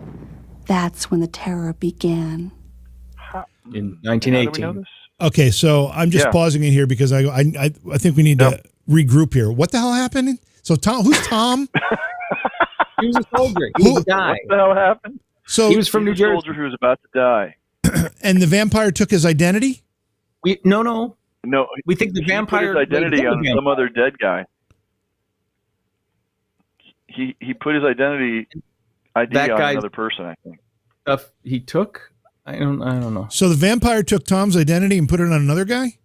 That's when the terror began. In How do we know 1918. this? Okay, so I'm just Yeah. pausing it here because I think we need to regroup here. What the hell happened? So Tom, who's Tom? He was a soldier. He was a guy. What the hell happened? So He was from He's New a Jersey. soldier who was about to die. and the vampire took his identity? No. No, We think the he vampire put his identity made him a on some vampire. other dead guy. He put his ID That on guy's- another person, I think. Stuff he took. I don't know. So the vampire took Tom's identity and put it on another guy?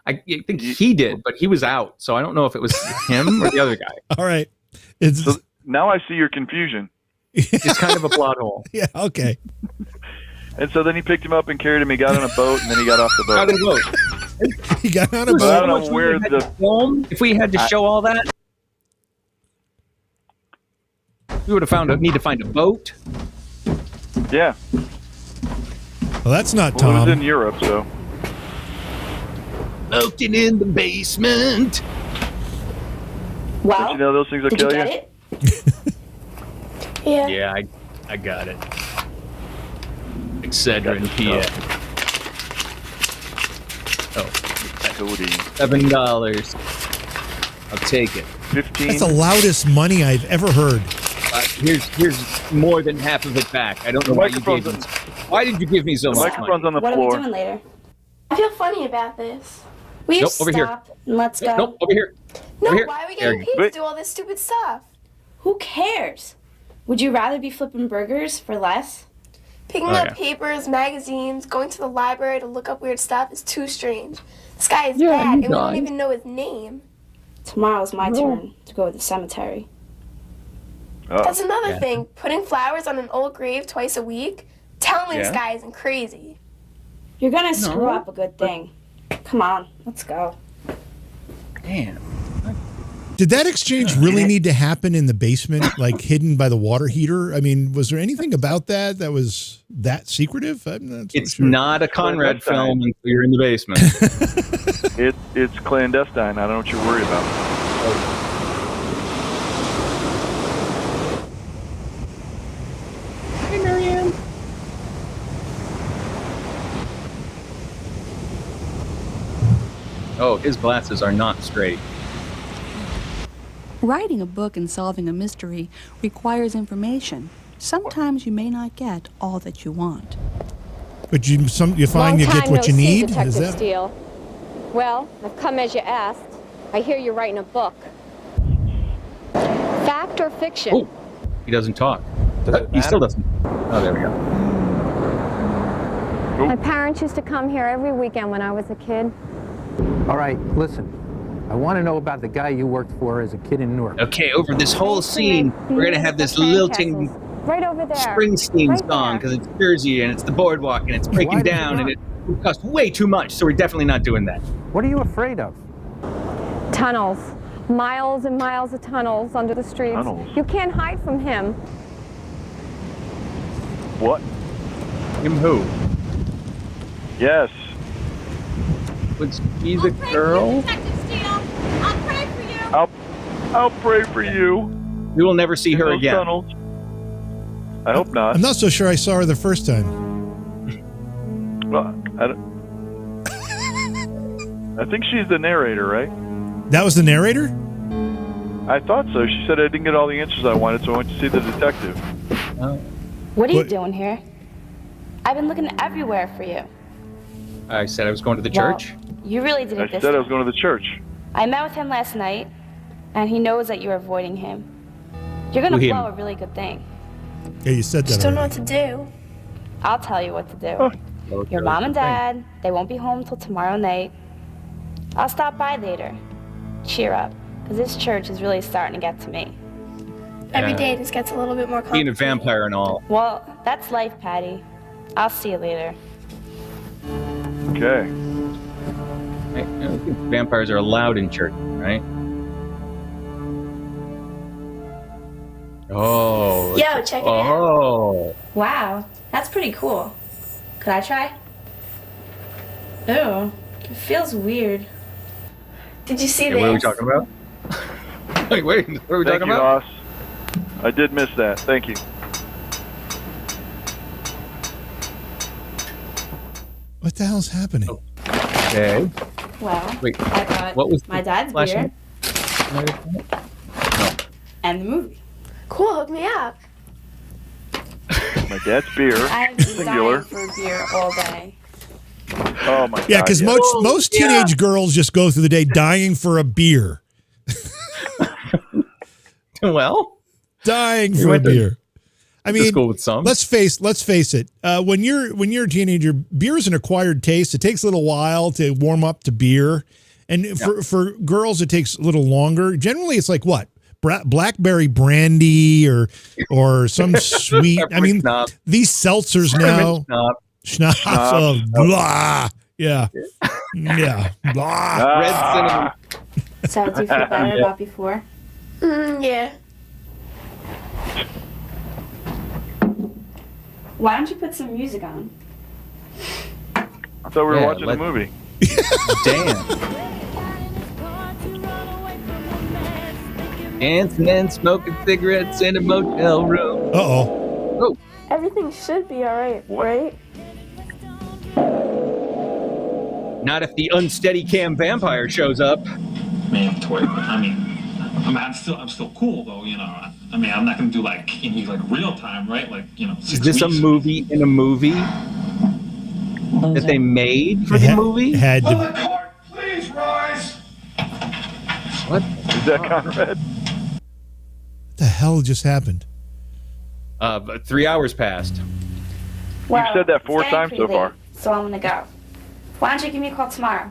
I think he did, but he was out, so I don't know if it was him or the other guy. All right. It's So now I see your confusion. It's kind of a plot hole. yeah, okay. And so then he picked him up and carried him. He got on a boat, and then he got off the How boat. did it go? He got on a But I boat. don't know where the Film? If we had to show all that, we would have need to find a boat. yeah. Well, that's not Well, it was in Tom. Europe, so Floating in the basement. Well, don't you know those things will did you kill get you? it? Yeah. Yeah, I got it. Excedrin, PA. Oh, Cody. $7. I'll take it. 15. That's the loudest money I've ever heard. Here's more than half of it back. I don't know The why you gave me. microphone's Why did you give me so The much microphone's money? on the What are we floor. doing later? I feel funny about this. We Nope, just over here. stop and let's go. Nope, over here. No, over here. why are we There getting you paid Wait. to do all this stupid stuff? Who cares? Would you rather be flipping burgers for less? Picking Oh, up yeah. papers, magazines, going to the library to look up weird stuff is too strange. This guy is Yeah, bad, you and we don't guys. even know his name. Tomorrow's my turn to go to the cemetery. That's another thing. Putting flowers on an old grave twice a week? Tell me this guy isn't crazy. You're gonna screw up a good thing. Come on, let's go. Damn. Did that exchange really need to happen in the basement, like hidden by the water heater? I mean, was there anything about that was that secretive? I'm not so It's sure. not a Conrad film until you're in the basement. It's clandestine. I don't know what you're worried about. Hey, Marianne. Oh, his glasses are not straight. Writing a book and solving a mystery requires information. Sometimes you may not get all that you want. But you find you get what you need? Detective Steele. Well, I've come as you asked. I hear you're writing a book. Fact or fiction? Oh, he doesn't talk. He still doesn't. Oh, there we go. My parents used to come here every weekend when I was a kid. All right, listen. I want to know about the guy you worked for as a kid in Newark. Okay, over this whole scene, we're going to have this lilting right over there. Springsteen song, because it's Jersey and it's the boardwalk and it's breaking down and it would cost way too much, so we're definitely not doing that. What are you afraid of? Tunnels. Miles and miles of tunnels under the streets. Tunnels? You can't hide from him. What? Him who? Yes. Was he the girl? I'll pray for you. We will never see her again. Tunnels. I hope not. I'm not so sure I saw her the first time. Well, I think she's the narrator, right? That was the narrator? I thought so. She said I didn't get all the answers I wanted, so I went to see the detective. What are you doing here? I've been looking everywhere for you. I said I was going to the church. You really did it I this said I time. was going to the church. I met with him last night, and he knows that you're avoiding him. You're gonna Who, him? blow a really good thing. Yeah, you said that. Just don't know already. what to do. I'll tell you what to do. Your mom and dad, they won't be home till tomorrow night. I'll stop by later. Cheer up, because this church is really starting to get to me. Every day just gets a little bit more Being a complicated. vampire and all. Well, that's life, Patty. I'll see you later. Okay. I don't think vampires are allowed in church, right? Oh. Yo, check it out. Oh. Wow, that's pretty cool. Could I try? Ew, it feels weird. Did you see Okay, this? what are we talking about? Wait, what are we Thank talking you, about? Hoss. I did miss that. Thank you. What the hell's happening? Okay. Well, Wait, I got what was my dad's flashing? beer and the movie. Cool, hook me up. My dad's beer. I've been Singular. dying for a beer all day. Oh my god. Yeah, because most teenage girls just go through the day dying for a beer. Well, dying for a beer. I mean, go with some. let's face it. When you're a teenager, beer is an acquired taste. It takes a little while to warm up to beer, and for girls, it takes a little longer. Generally, it's like what? Blackberry brandy or some sweet. I mean, these seltzers now. Schnapps of blah. Yeah. Yeah. Blah. Red cinnamon. So, do you feel better about before? Yeah. Why don't you put some music on? I thought we were watching a movie. Damn. Dancing and smoking cigarettes in a motel room. Uh-oh. Everything should be alright, right? Not if the unsteady cam vampire shows up. I'm still cool though, you know. I mean, I'm not gonna do like real time, right? Like, you know. Is this a movie in a movie that they made for the movie? Had to. Court, please rise. What? Is that Conrad? What the hell just happened? 3 hours passed. Well, You've said that 4 it's times getting so far. pretty late, so I'm gonna go. Why don't you give me a call tomorrow?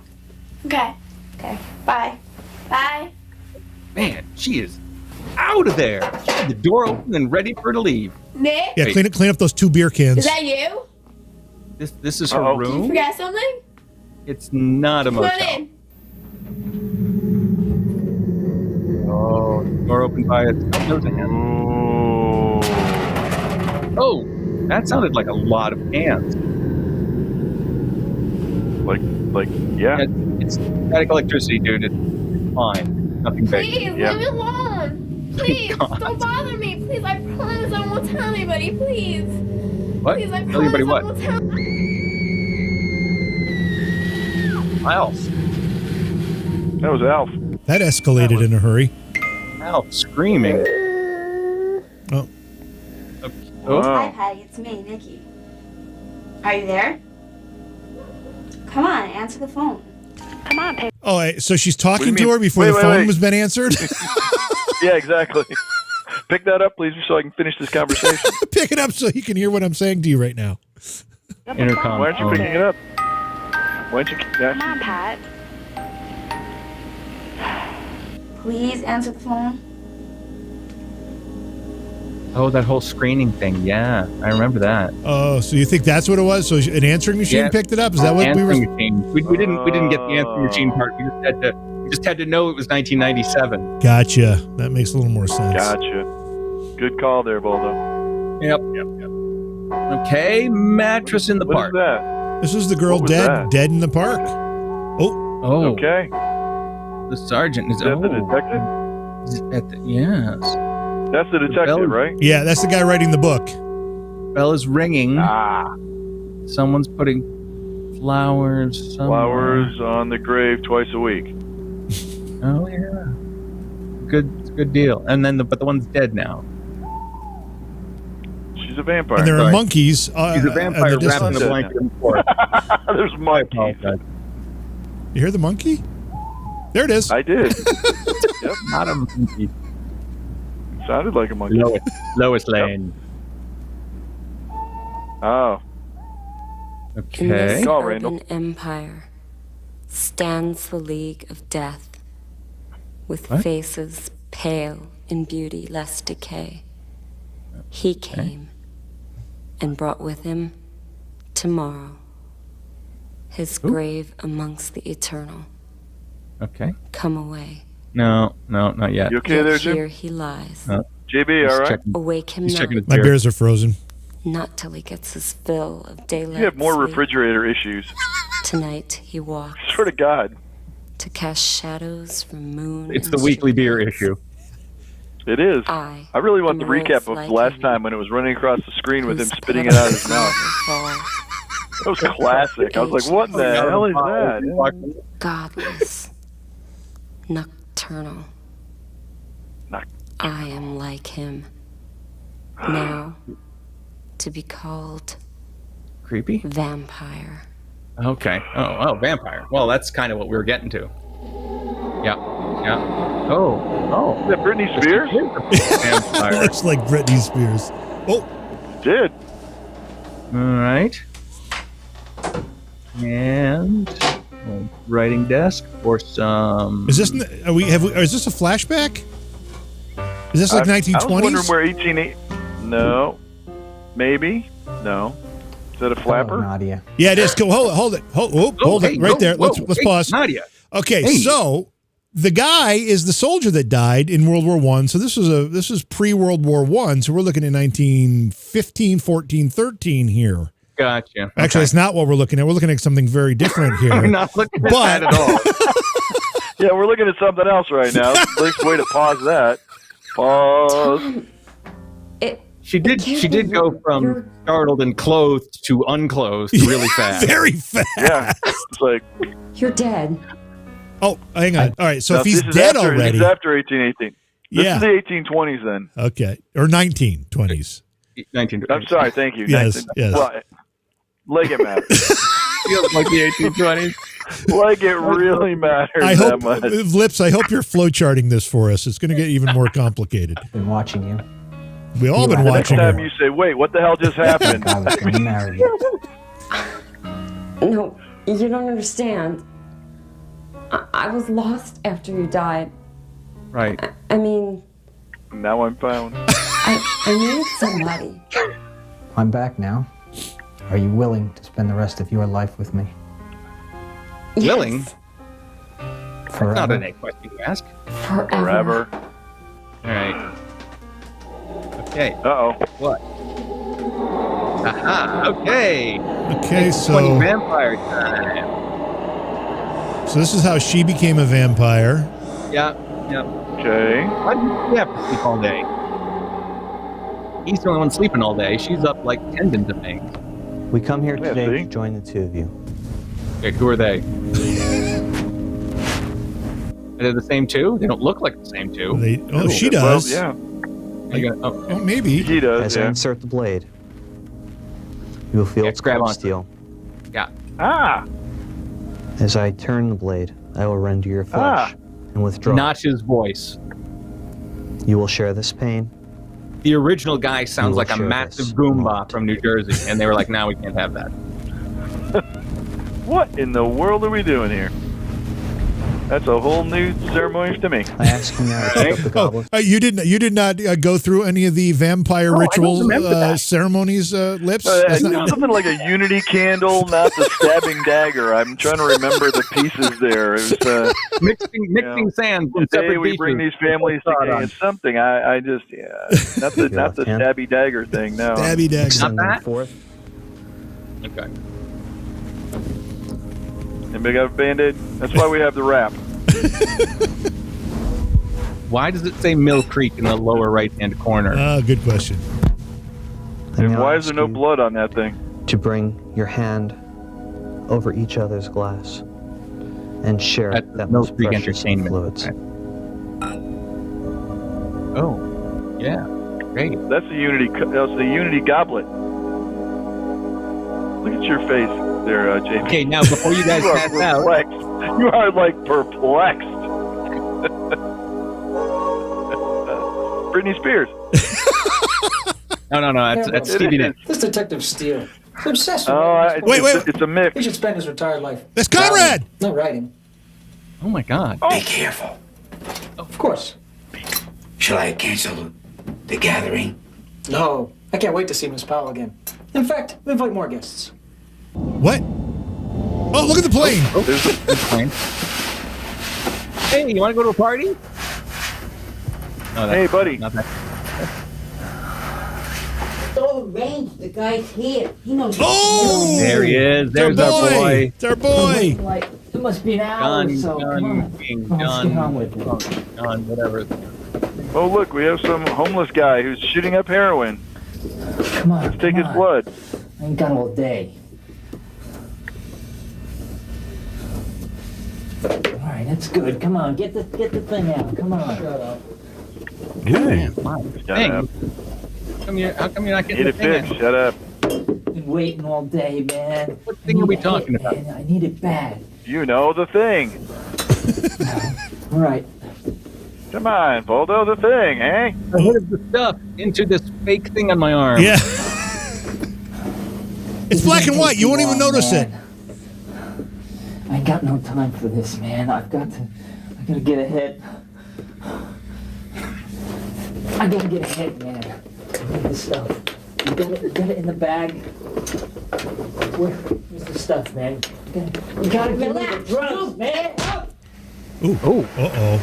Okay. Okay. Bye. Bye. Man, she is out of there. She had the door open and ready for her to leave. Nick? Yeah, clean up those 2 beer cans. Is that you? This is her room? Did you forget something? It's not a motel. Come on in. Oh, door open by itself. Oh, that sounded like a lot of hands. Yeah. It's static electricity, dude. It's fine. Nothing big. Please, leave me alone. Please, don't bother me. Please, I promise I won't tell anybody. Please. What? Please, I Tell anybody promise what? I won't tell. Alf. That was Alf. That escalated in a hurry. Alf screaming. Oh. Oh. Hi, Patty. It's me, Nikki. Are you there? Come on, answer the phone. Come on, Patty. Oh, so she's talking to her before the phone was been answered? Yeah, exactly. Pick that up, please, so I can finish this conversation. Pick it up so you can hear what I'm saying to you right now. Intercom. Why aren't you picking it up? Why don't you? Come on, Pat. Please answer the phone. Oh, that whole screening thing. Yeah, I remember that. Oh, so you think that's what it was? So an answering machine picked it up? Is that what we were? Machine. We didn't get the answering machine part. We just had to know it was 1997. Gotcha. That makes a little more sense. Gotcha. Good call there, Baldo. Yep. Okay, mattress in the park. What is that? This is the girl dead in the park. Oh. Okay. The sergeant is that the detective? Yes. That's the detective, right? Yeah, that's the guy writing the book. Bell is ringing. Someone's putting flowers somewhere. Flowers on the grave twice a week. Oh yeah. Good deal. And then but the one's dead now. She's a vampire. And there are monkeys. She's a vampire wrapped in a blanket in the forest. There's monkeys. You hear the monkey? There it is. I did. Yep. Not a monkey. Sounded like a monkey. Lois Lane. Oh. Okay. In this Call, urban Randall. empire stands the League of Death, with faces pale in beauty less decay. He came and brought with him tomorrow, his grave amongst the eternal. Okay. Come away. No, not yet. You okay there, Jim? Here he lies. JB, all right? Awake him He's not. My beers are frozen. Not till he gets his fill of daylight. You have more sleep. refrigerator issues. Tonight he walks. Swear to God. To cast shadows from moon. It's and the weekly beer issue. It is. I really want the am recap of like last him, time when it was running across the screen with him whose spitting it out of his petals mouth. fall. That was classic. I was like, what in the hell is that? Godless. Nocturnal. I am like him. Now, to be called Creepy? Vampire. Okay. Oh, vampire. Well, that's kind of what we were getting to. Yeah. Oh. Is that Britney Spears? Vampire. Looks like Britney Spears. Oh. Did. All right. And writing desk for some. Is this? Is this a flashback? Is this like 1920s? I was wondering where 1880. No. Maybe. No. Is that a flapper? Nadia. Yeah, it is. Go, hold it. Hold it right there. Let's pause. Nadia. Okay, so the guy is the soldier that died in World War I. So this is pre-World War I. So we're looking at 1915, 14, 13 here. Gotcha. Actually, it's not what we're looking at. We're looking at something very different here. We're not looking at that at all. Yeah, we're looking at something else right now. Nice way to pause that. Pause. She did go from startled and clothed to unclothed really fast. Very fast. Yeah. It's like, You're dead. oh, hang on. All right, so now, if he's this is dead after, already. This is after 1818. This Yeah. is the 1820s then. Okay, or 1920s. 1920s. I'm sorry, thank you. Yes, yes. Well, like it matters. Feels like the 1820s. Like it really matters I that hope, much. Lips, I hope you're flowcharting this for us. It's going to get even more complicated. Been watching you. We all been The next watching time her. you say, wait, what the hell just happened? I was going to marry you. No, you don't understand. I was lost after you died. Right. I mean... Now I'm found. I need somebody. I'm back now. Are you willing to spend the rest of your life with me? Yes. Willing? Forever? That's not an A question you ask. Forever. All right. Okay. Uh-oh. What? Aha. Okay. Okay, It's so 20 vampire time. So this is how she became a vampire. Yeah. Okay. Why do you have to sleep all day? He's the only one sleeping all day. She's up like tending to things. We come here Yeah, today see? to join the two of you. Okay, who are they? Are they the same two? They don't look like the same two. She does. Well, yeah. Oh, maybe. He does, As I yeah. insert the blade, you will feel its grab cold onto steel. Yeah. Ah! As I turn the blade, I will rend your flesh and withdraw. Notch's voice. You will share this pain. The original guy sounds like a share massive this Goomba from New Jersey, and they were like, "No, we can't have that." What in the world are we doing here? That's a whole new ceremony to me. I ask you now to pick up the goblet. You did not go through any of the vampire ritual ceremonies, Lips? It's something like a unity candle, not the stabbing dagger. I'm trying to remember the pieces there. It was mixing sands. The day we bring these families together. It's something. I just not the stabby dagger thing. No. Stabby dagger. Not that. Fourth. Okay. Anybody got a Band-Aid? That's why we have the wrap. Why does it say Mill Creek in the lower right-hand corner? Good question. And why is there no blood on that thing? To bring your hand over each other's glass and share that Mill most Creek precious of Entertainment. fluids. Okay. Oh, yeah, great. That's the Unity. That's the Unity goblet. Look at your face there, Jamie. Okay, now before you guys pass out, you are like perplexed. Britney Spears. No, that's Stevie Nicks. This Detective Steele. He's obsessed with wait, it's a mix. He should spend his retired life. That's Conrad! Not writing. Oh my God. Be careful. Of course. Shall I cancel the gathering? No, I can't wait to see Miss Powell again. In fact, invite more guests. What? Oh, look at the plane. There's the plane. Hey, you want to go to a party? No, hey, buddy. Not that. All arranged. The guy's here. He knows. Oh! There he is. There's our boy. It's our boy. Like, it must be an hour or so. Come on. Whatever. Oh, look, we have some homeless guy who's shooting up heroin. Come on. Let's take his blood. I ain't got all day. All right, that's good. Come on, get the thing out. Come on. Shut up. Good. How come you're not getting the thing fixed? out? Shut up. Been waiting all day, man. What thing are we talking about? Man. I need it bad. You know the thing. All right. Come on, Voldo, the thing, eh? I hid the stuff into this fake thing on my arm. Yeah. It's black and white. You won't even notice it. I ain't got no time for this, man. I gotta get ahead. I gotta get ahead, man. I need this stuff. You got it in the bag. Where's the stuff, man? You gotta get rid of the drugs, man. Ooh. Oh. Uh-oh.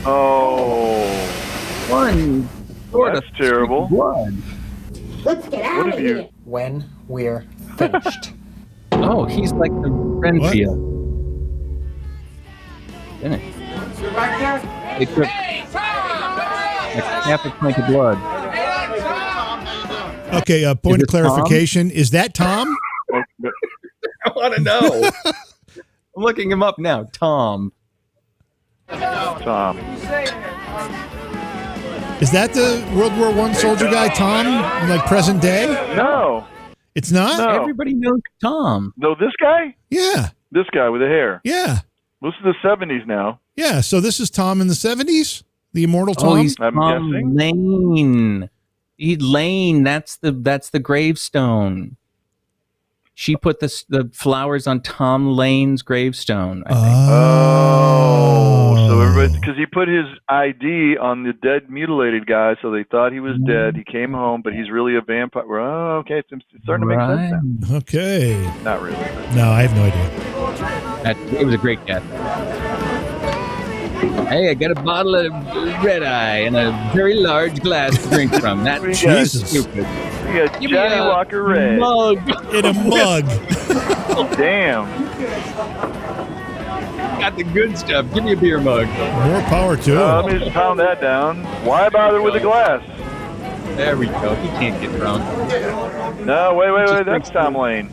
Oh. One. That's terrible. Blood. Let's get out of here. When we're finished. Oh, he's like the Renfield. Isn't it? You're back there? They took like half a pint of blood. Okay, point of clarification. Tom? Is that Tom? I want to know. I'm looking him up now. Tom. Is that the World War I soldier guy, Tom? Like present day? No. It's not? No. Everybody knows Tom. No, this guy? Yeah. This guy with the hair. Yeah. This is the 70s now. Yeah, so this is Tom in the 70s? The immortal Tom? Oh, he's I'm Tom guessing. Lane. Lane, that's the gravestone. She put the flowers on Tom Lane's gravestone, I think. Oh, so everybody, because he put his ID on the dead, mutilated guy, so they thought he was dead. He came home, but he's really a vampire. Oh, okay, it's starting to make sense now. Okay. Not really. No, I have no idea. It was a great guess. Hey, I got a bottle of Red Eye and a very large glass to drink from. That's stupid. We got Johnny Walker Red. Mug. In a mug. Oh, damn. Got the good stuff. Give me a beer mug. More power to him. Let me just pound that down. Why bother with a glass? There we go. He can't get drunk. No, wait. That's Tom Lane.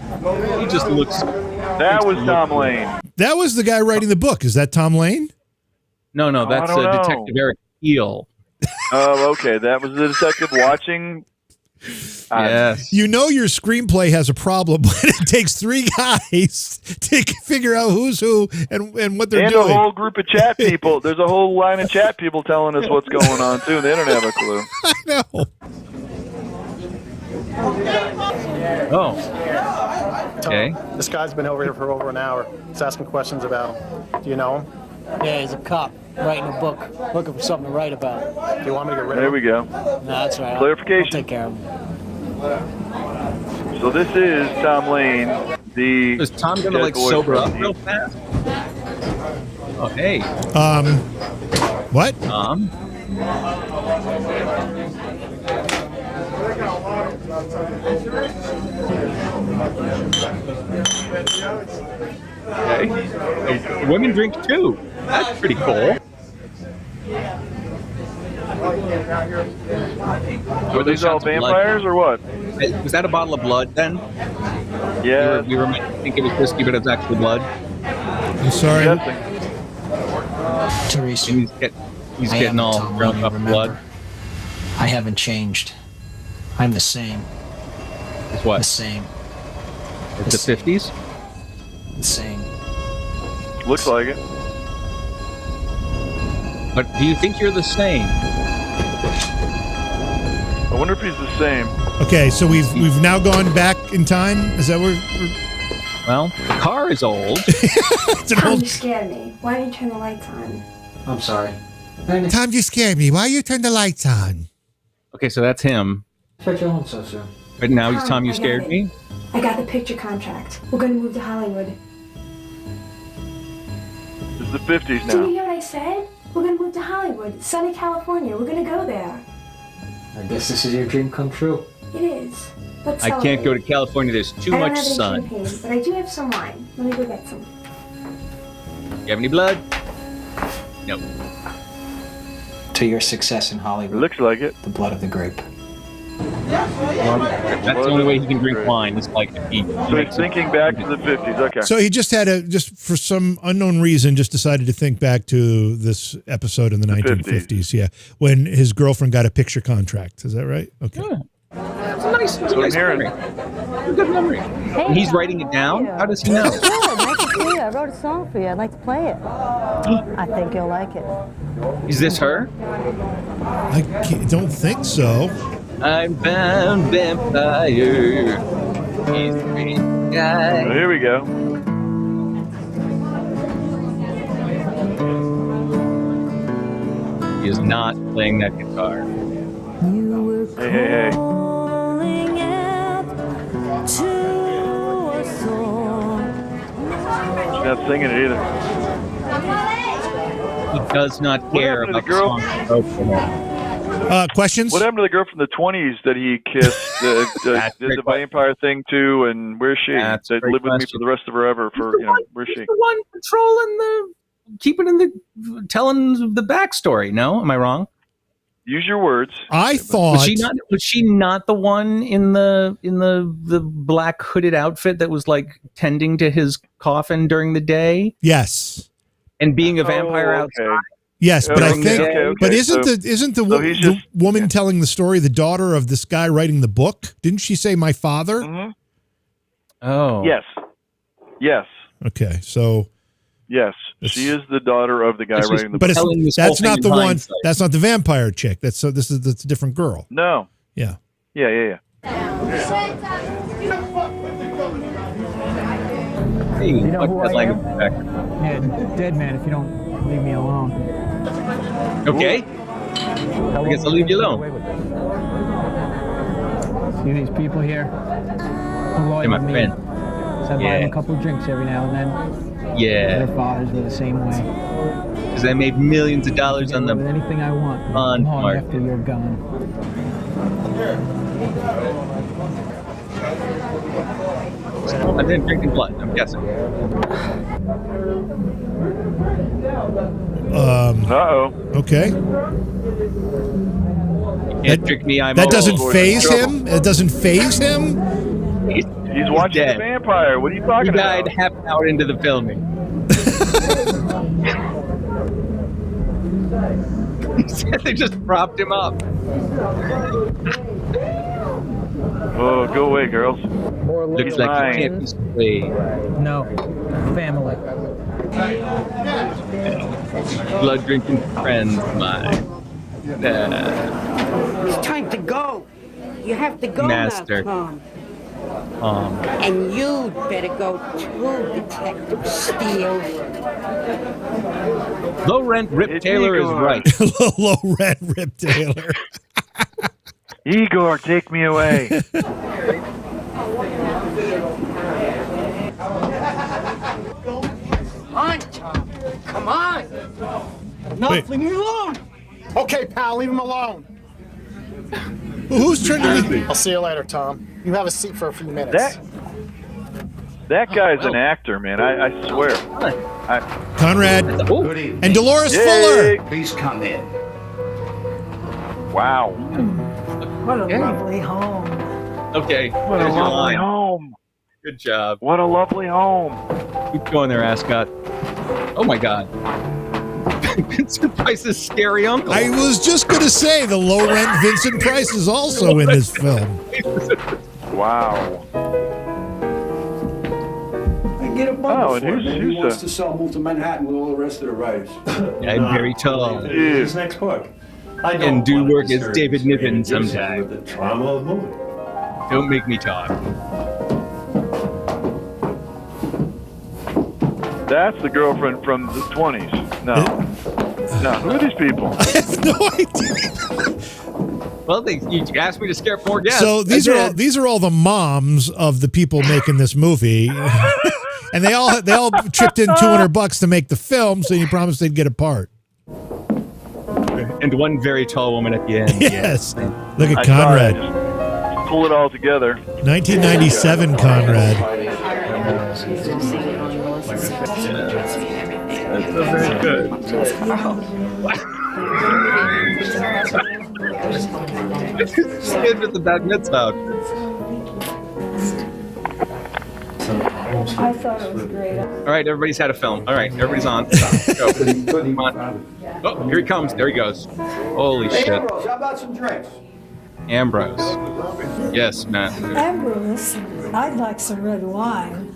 He just looks. That was Tom Lane. That was the guy writing the book. Is that Tom Lane? No, that's Detective Eric Keel. Oh, okay. That was the detective watching. Yes. You know your screenplay has a problem when it takes three guys to figure out who's who and what they're doing. And a whole group of chat people. There's a whole line of chat people telling us what's going on, too. They don't have a clue. I know. Oh. Okay. This guy's been over here for over an hour. He's asking questions about him. Do you know him? Yeah, he's a cop writing a book, looking for something to write about. Do you want me to get rid of him? There we go. No, that's right. Clarification. I'll take care of him. So this is Tom Lane, the... Is Tom going to, sober up real fast? Oh, hey. What? Tom? Okay. Women drink too. That's pretty cool. Were these all vampires or what? Was that a bottle of blood then? Yeah. We were meant to think it was whiskey, but it's actually blood. I'm sorry. Teresa. He's getting all drunk up blood. I haven't changed. I'm the same. It's what? The same. It's the 50s? The same. Looks like it. But do you think you're the same? I wonder if he's the same. Okay, so we've now gone back in time. Is that where? Well, the car is old. Tom, you scared me. Why didn't you turn the lights on? I'm sorry. Tom, you scared me. Why you turn the lights on? Okay, so that's him. Why'd you home so soon? But now he's Tom, you scared me? I got the picture contract. We're going to move to Hollywood. It's the 50s now. Did you hear what I said? We're going to move to Hollywood, sunny California. We're going to go there. I guess this is your dream come true. It is. Let's I can't go to California. There's too much sun. I don't have any champagne, but I do have some wine. Let me go get some. You have any blood? No. To your success in Hollywood. It looks like it. The blood of the grape. That's the only way he can drink wine. Is like he. So he's thinking back to the 50s. Okay. So he just for some unknown reason, just decided to think back to this episode in the 1950s. Yeah, when his girlfriend got a picture contract. Is that right? Okay. Yeah. That's a nice memory. A good memory. Hey, and he's writing it down? How does he know? Good. Nice to see you. I wrote a song for you. I'd like to play it. I think you'll like it. Is this her? I don't think so. Ironbound Vampire. He's a great guy. Well, here we go. He is not playing that guitar. Hey. She's not singing it either. He does not care about the song he wrote for her. Questions? What happened to the girl from the 20s that he kissed, did the vampire thing too, and where's she? That lived with me for the rest of forever. Where's she? The one patrolling telling the backstory. No, am I wrong? Use your words. I thought was she not the one in the black hooded outfit that was like tending to his coffin during the day? Yes. And being a vampire outside. Yes, but I think, but isn't the woman telling the story the daughter of this guy writing the book? Didn't she say my father? Mm-hmm. Oh, yes. Okay, so yes, she is the daughter of the guy writing the book. But that's not the one. That's not the vampire chick. That's a different girl. No. Yeah. Yeah. Hey, you know who I am? Yeah, dead man if you don't leave me alone. Okay. I guess I'll leave you alone. See these people here? They're my friend. So I buy them a couple of drinks every now and then. Yeah. Their fathers were the same way. Because I made millions of dollars on them. Anything I want. On long after you're gone. I've been drinking blood, I'm guessing. Uh-oh. Okay. Can't trick me, that doesn't faze him? It doesn't faze him? He's watching dead. The vampire. What are you talking about? He died half an hour into the filming. They just propped him up. Oh, go away, girls. Looks like you can't be swayed. No. Family. Blood drinking friends of mine. It's time to go. You have to go Master. now, Tom. And you'd better go too, Detective Steele. Low rent Rip Taylor is right. Low rent Rip Taylor. Igor, take me away. Come on, Tom. Come on. No, leave me alone. Okay, pal, leave him alone. Who's trying to leave me? I'll see you later, Tom. You have a seat for a few minutes. That guy's an actor, man. I swear. Conrad and Dolores Fuller. Please come in. Wow. What a lovely home. Okay. What a lovely home. Good job. What a lovely home. Keep going there, Ascot. Oh my God. Vincent Price's scary uncle. I was just going to say the low rent Vincent Price is also in this film. Wow. I get a bundle and for him. who's He wants to sell Move to Manhattan with all the rest of the writers. I'm very tall. His next book. I And do work as David Niven sometime. The trauma of moving. Don't make me talk. That's the girlfriend from the 20s. No. No, who are these people? I have no idea. Well, you asked me to scare more guests. So these are all the moms of the people making this movie. And they all chipped in $200 to make the film, so you promised they'd get a part. And one very tall woman at the end. Yes. Look at Conrad. Just pull it all together. 1997 Conrad. That's so very good. Kid with the bad mitzvah. I thought it was great. All right, everybody's had a film. All right, everybody's on. Go. Come on. Oh, here he comes. There he goes. Holy shit. Ambrose, how about some drinks? Ambrose. Yes, Matt. Ambrose, I'd like some red wine.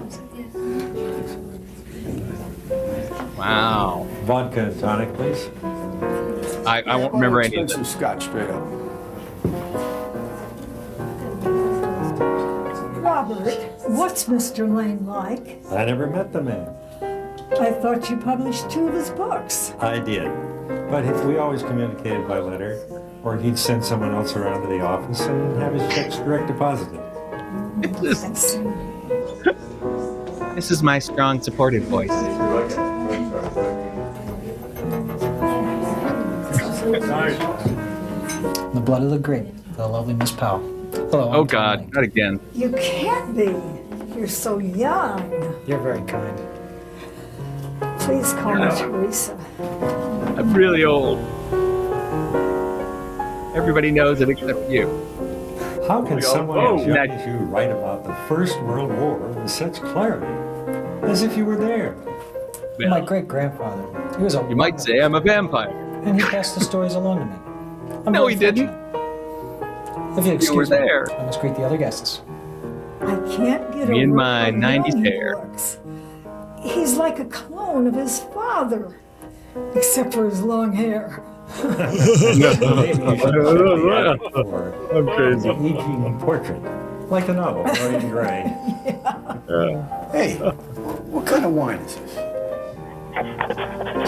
Wow. Vodka and tonic, please. I won't remember any of Some this. scotch straight up. Robert, what's Mr. Lane like? I never met the man. I thought you published 2 of his books. I did. But we always communicated by letter, or he'd send someone else around to the office and have his checks direct deposited. This is my strong, supportive voice. The blood of the grape, the lovely Miss Powell. Hello. Oh God, not again. You can't be. You're so young. You're very kind. Please call me Teresa. I'm really old. Everybody knows it except you. How can someone as young that- as you write about the First World War with such clarity? As if you were there. Well, My great-grandfather, he was a you might say I'm a vampire. and he passed the stories along to me. I'm No, very he didn't. fortunate. If you'll excuse me, there. I must greet the other guests. I can't get Me and over my how 90s young he hair. looks. He's like a clone of his father, except for his long hair. Maybe you should check the ad for I'm crazy. an aging portrait, like the novel, Dorian Gray. Hey, what kind of wine is this?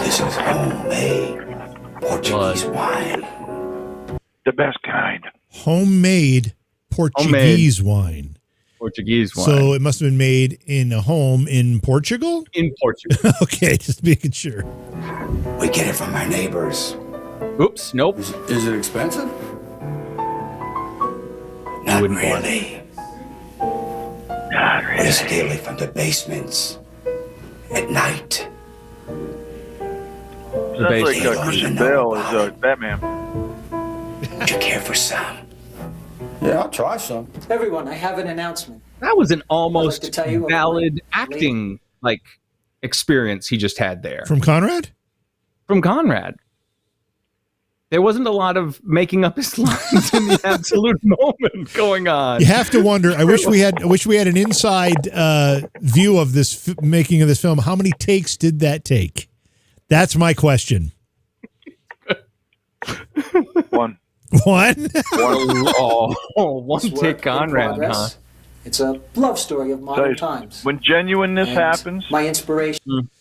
This is homemade. Portuguese wine. The best kind. Homemade Portuguese wine. Portuguese wine. So it must have been made in a home in Portugal? In Portugal. Okay, just making sure. We get it from our neighbors. Oops, nope. Is it expensive? Not really. Not really. We steal it from the basements at night. Sounds like Christian Bale is Batman. Would you care for some? Yeah, I'll try some. Everyone, I have an announcement. That was an almost I'd like to tell you valid acting experience he just had there. From Conrad? From Conrad. There wasn't a lot of making up his lines in the absolute moment going on. You have to wonder. I wish we had an inside view of this making of this film. How many takes did that take? That's my question. One. One take Conrad, huh? It's a love story of modern times. When genuineness happens. My inspiration.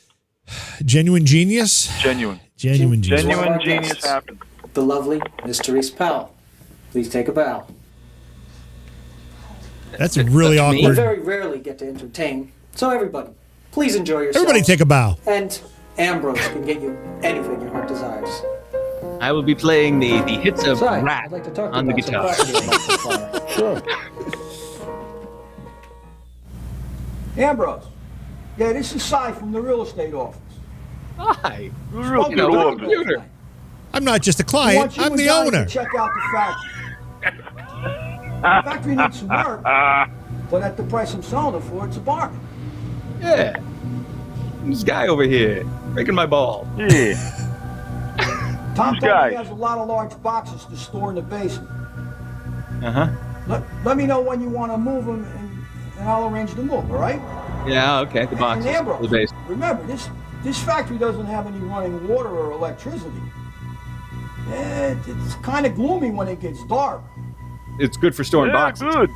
Genuine genius? Genuine genius happens. The lovely Miss Therese Powell. Please take a bow. That's really awkward. We very rarely get to entertain, so everybody, please enjoy yourself. Everybody take a bow. And Ambrose can get you anything your heart desires. I will be playing the hits of Sorry, rap I'd like to talk on the about guitar. Sure. Ambrose. Yeah, this is Cy from the real estate office. Hi. Computer. I'm not just a client. I'm the owner. Check out the factory. The factory needs some work, but at the price I'm selling it for, it's a bargain. Yeah. This guy over here breaking my ball. Yeah. Tom told me he has a lot of large boxes to store in the basement. Let me know when you want to move them, and I'll arrange the move. All right? Yeah. Okay. The boxes. And Ambrose, the basement. remember this factory doesn't have any running water or electricity. It's kind of gloomy when it gets dark. It's good for storing boxes. Good.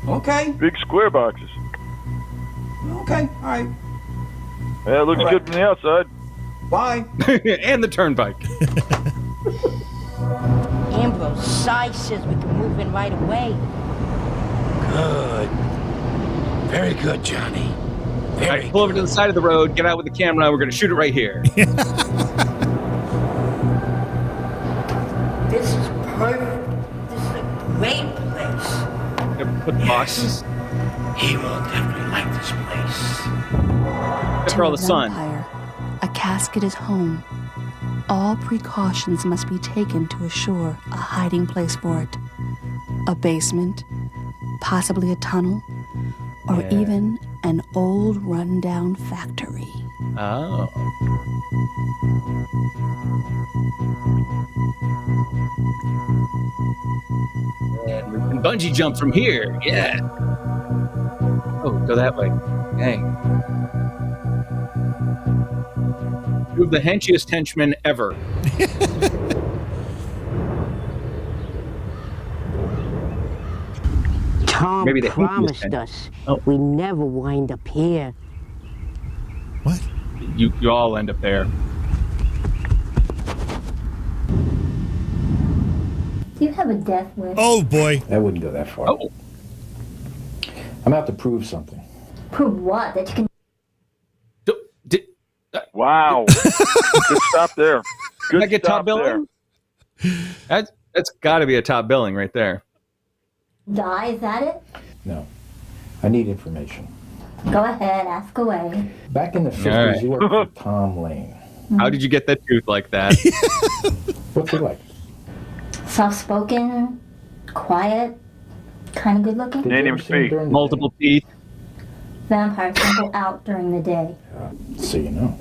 Okay. Big square boxes. Okay. All right. Yeah, it looks good from the outside. Bye. And the turnpike. Ambrose, Cy says we can move in right away. Good. Very good, Johnny. All right, pull over to the side of the road, get out with the camera, we're going to shoot it right here. This is perfect. This is a great place. Put the boxes. He will definitely like this place. For all the sun. Vampire, a casket is home. All precautions must be taken to assure a hiding place for it. A basement, possibly a tunnel, or even an old rundown factory. Oh. And we can bungee jump from here. Yeah. Oh, go that way. Dang. Two of the henchiest henchmen ever. Tom Maybe the promised henchiest us we never wind up here. What? You all end up there. Do you have a death wish? Oh, boy. I wouldn't go that far. Oh. I'm out to prove something. Prove what? That you can... Wow. Good stop there. Good Can I get top billing? That's got to be a top billing right there. Die, is that it? No. I need information. Go ahead, ask away. Back in the 50s, you worked for Tom Lane. How did you get that tooth like that? What's he like? Soft-spoken, quiet, kind of good-looking. Name him speak. Multiple teeth. Vampires can go out during the day. So you know.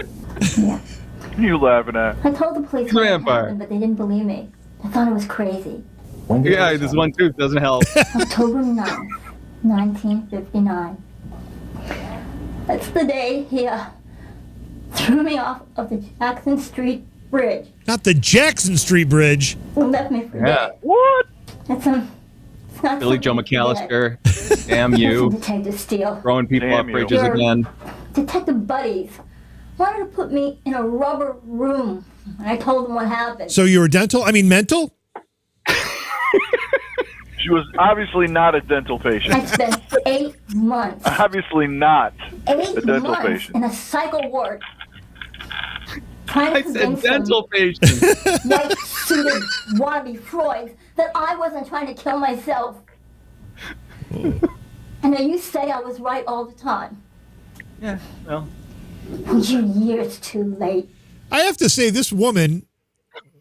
Yeah. What are you laughing at? I told the police what happened, but they didn't believe me. They thought it was crazy. Yeah, this one tooth doesn't help. October 9th, 1959. That's the day he threw me off of the Jackson Street Bridge. Not the Jackson Street Bridge. And left me for dead. What? It's not Billy Joe McAllister. Damn you. Detective Steele. Throwing people off bridges Your again. detective buddies wanted to put me in a rubber room I told him what happened. So you were mental? She was obviously not a dental patient. I spent 8 months. Obviously not 8 a dental months patient. in a psycho ward. Trying to convince dental patient. white-suited wannabe Freud that I wasn't trying to kill myself. And then you say I was right all the time. Yeah, well. You're years too late. I have to say, this woman,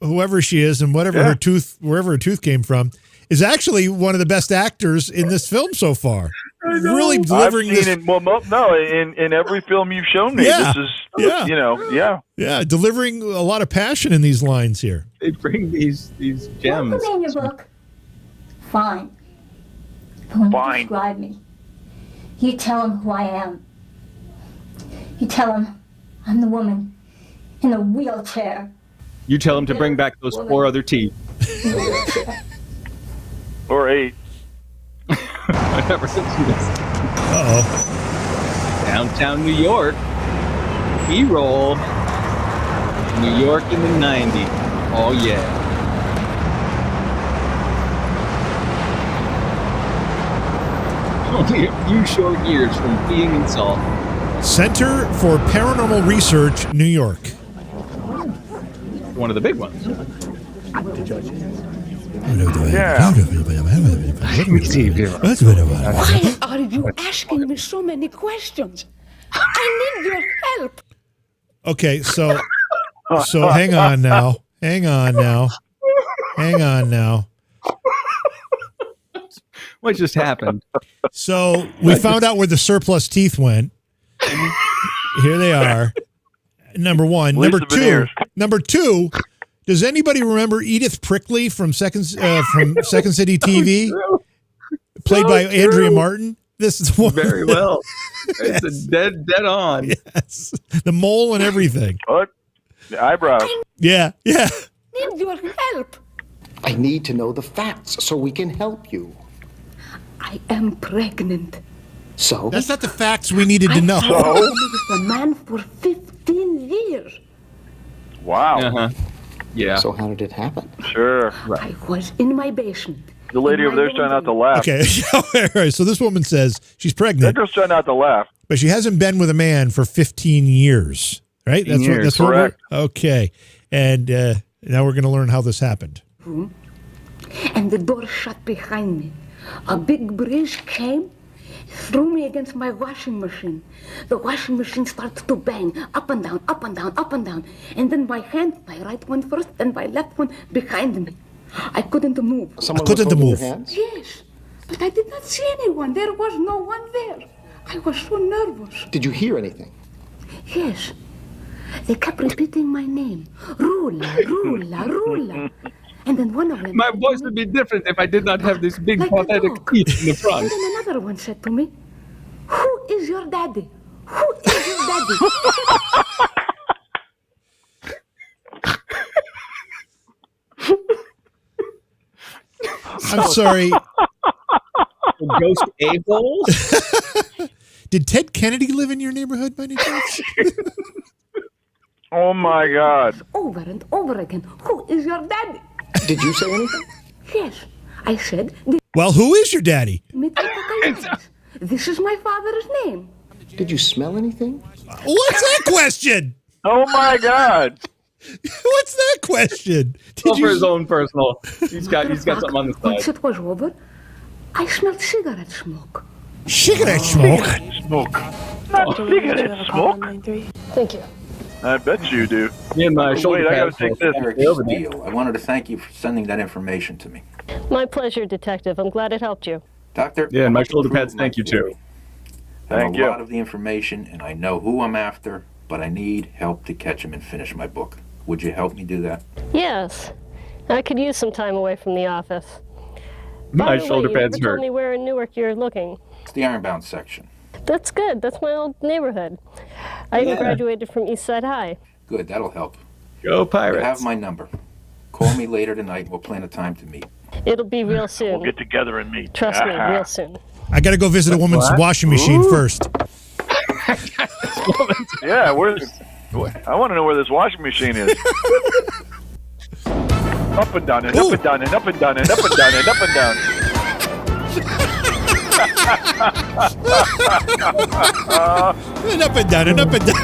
whoever she is and wherever her tooth came from, is actually one of the best actors in this film so far. Really delivering this. In every film you've shown me, this is, Yeah, delivering a lot of passion in these lines here. They bring these gems. What's in your book? Fine. But when you describe me, you tell him who I am. You tell him I'm the woman in a wheelchair. You tell him to bring back those 4 other teeth. Or 8. Whatever. Uh-oh. Downtown New York. B-roll. New York in the 90s. Oh, yeah. Only a few short years from being in Salt. Center for Paranormal Research, New York. One of the big ones. Why are you asking me so many questions? I need your help. Okay, so hang on now. What just happened? So we found out where the surplus teeth went. Here they are. Number one. Number two. Does anybody remember Edith Prickley from Second City TV, played by Andrea Martin? This is one. Very well. It's a dead on. Yes, the mole and everything. What? The eyebrows. Yeah. I need your help. I need to know the facts so we can help you. I am pregnant. So? That's not the facts we needed to know. I've been with a man for 15 years. Wow. Uh-huh. Yeah. So how did it happen? Sure. I was in my basement. The lady over there's trying not to laugh. Okay. All right. So this woman says she's pregnant. That girl's trying not to laugh. But she hasn't been with a man for 15 years. Right? That's correct. Okay. And now we're going to learn how this happened. And the door shut behind me. A big breeze came, threw me against my washing machine. The washing machine started to bang, up and down, up and down, up and down. And then my hand, my right one first, and my left one behind me. I couldn't move. Someone was holding your hands? Yes, but I did not see anyone. There was no one there. I was so nervous. Did you hear anything? Yes. They kept repeating my name. Rula, Rula, Rula. And then one of them... My voice would be different if I did not have this big pathetic teeth in the front. And then another one said to me, "Who is your daddy? Who is your daddy?" I'm sorry. Ghost a-holes? Did Ted Kennedy live in your neighborhood by any chance? Oh my God. Over and over again. Who is your daddy? Did you say anything? Yes. I said... Well, who is your daddy? This is my father's name. Did you smell anything? What's that question? Oh my God. What's that question? For his own personal. He's got something on the side. Once it was over, I smelled cigarette smoke. Cigarette smoke? Not cigarette smoke. Thank you. I bet you do. Me and my shoulder Wait, I gotta pads take this. Deal. I wanted to thank you for sending that information to me. My pleasure, Detective. I'm glad it helped you. Doctor? Yeah, and my shoulder pads thank you too. I have Thank a you. lot of the information, and I know who I'm after, but I need help to catch him and finish my book. Would you help me do that? Yes. I could use some time away from the office. My By the shoulder way, pads you never hurt. told me where in Newark you're looking. It's the Ironbound section. That's good. That's my old neighborhood. I even graduated from East Side High. Good, that'll help. Go Pirates. You have my number. Call me later tonight and we'll plan a time to meet. It'll be real soon. We'll get together and meet. Trust me, real soon. I got to go visit a woman's washing machine first. Yeah, where's I want to know where this washing machine is. Up and down and up and down and up and down and up and down and up and down. And up and down and up and down.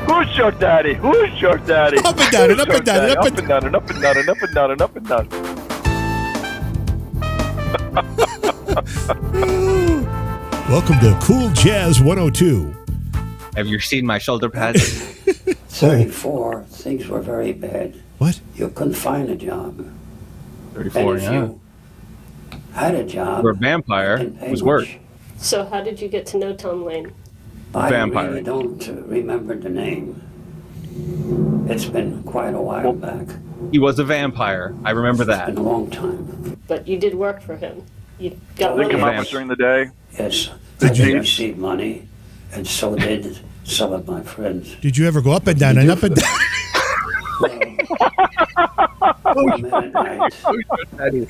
Who's your daddy? Who's your daddy? Up and down and up and down and up and down and up and down and up and down and up and down. Welcome to Cool Jazz 102. Have you seen my shoulder pads? 34, things were very bad. What? You couldn't find a job. 34, and if you had a job, you're a vampire. It was work. So how did you get to know Tom Lane? I Vampire. really don't remember the name. It's been quite a while back. He was a vampire. I remember that. It's been a long time. But you did work for him. You got They money. come up during the day. Yes, I did receive money, and so did some of my friends. Did you ever go up and down and up and down? We met at night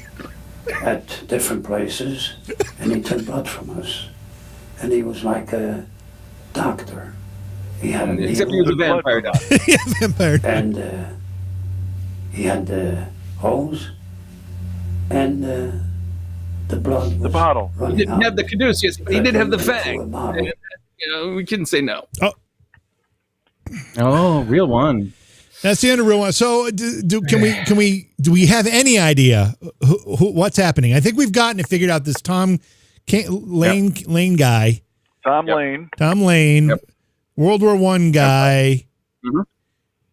at different places, and he took blood from us. And he was like a doctor. He had a Except he was a vampire doctor. Yeah, vampire. And he had the hose and the blood was the bottle. He didn't have the caduceus, but he did have the fang. bottle. We couldn't say no. Oh. Oh, real one. That's the end of real one. So, do we have any idea what's happening? I think we've gotten it figured out. This Tom Lane guy. Tom Lane. Tom Lane. Yep. World War I guy. Mm-hmm.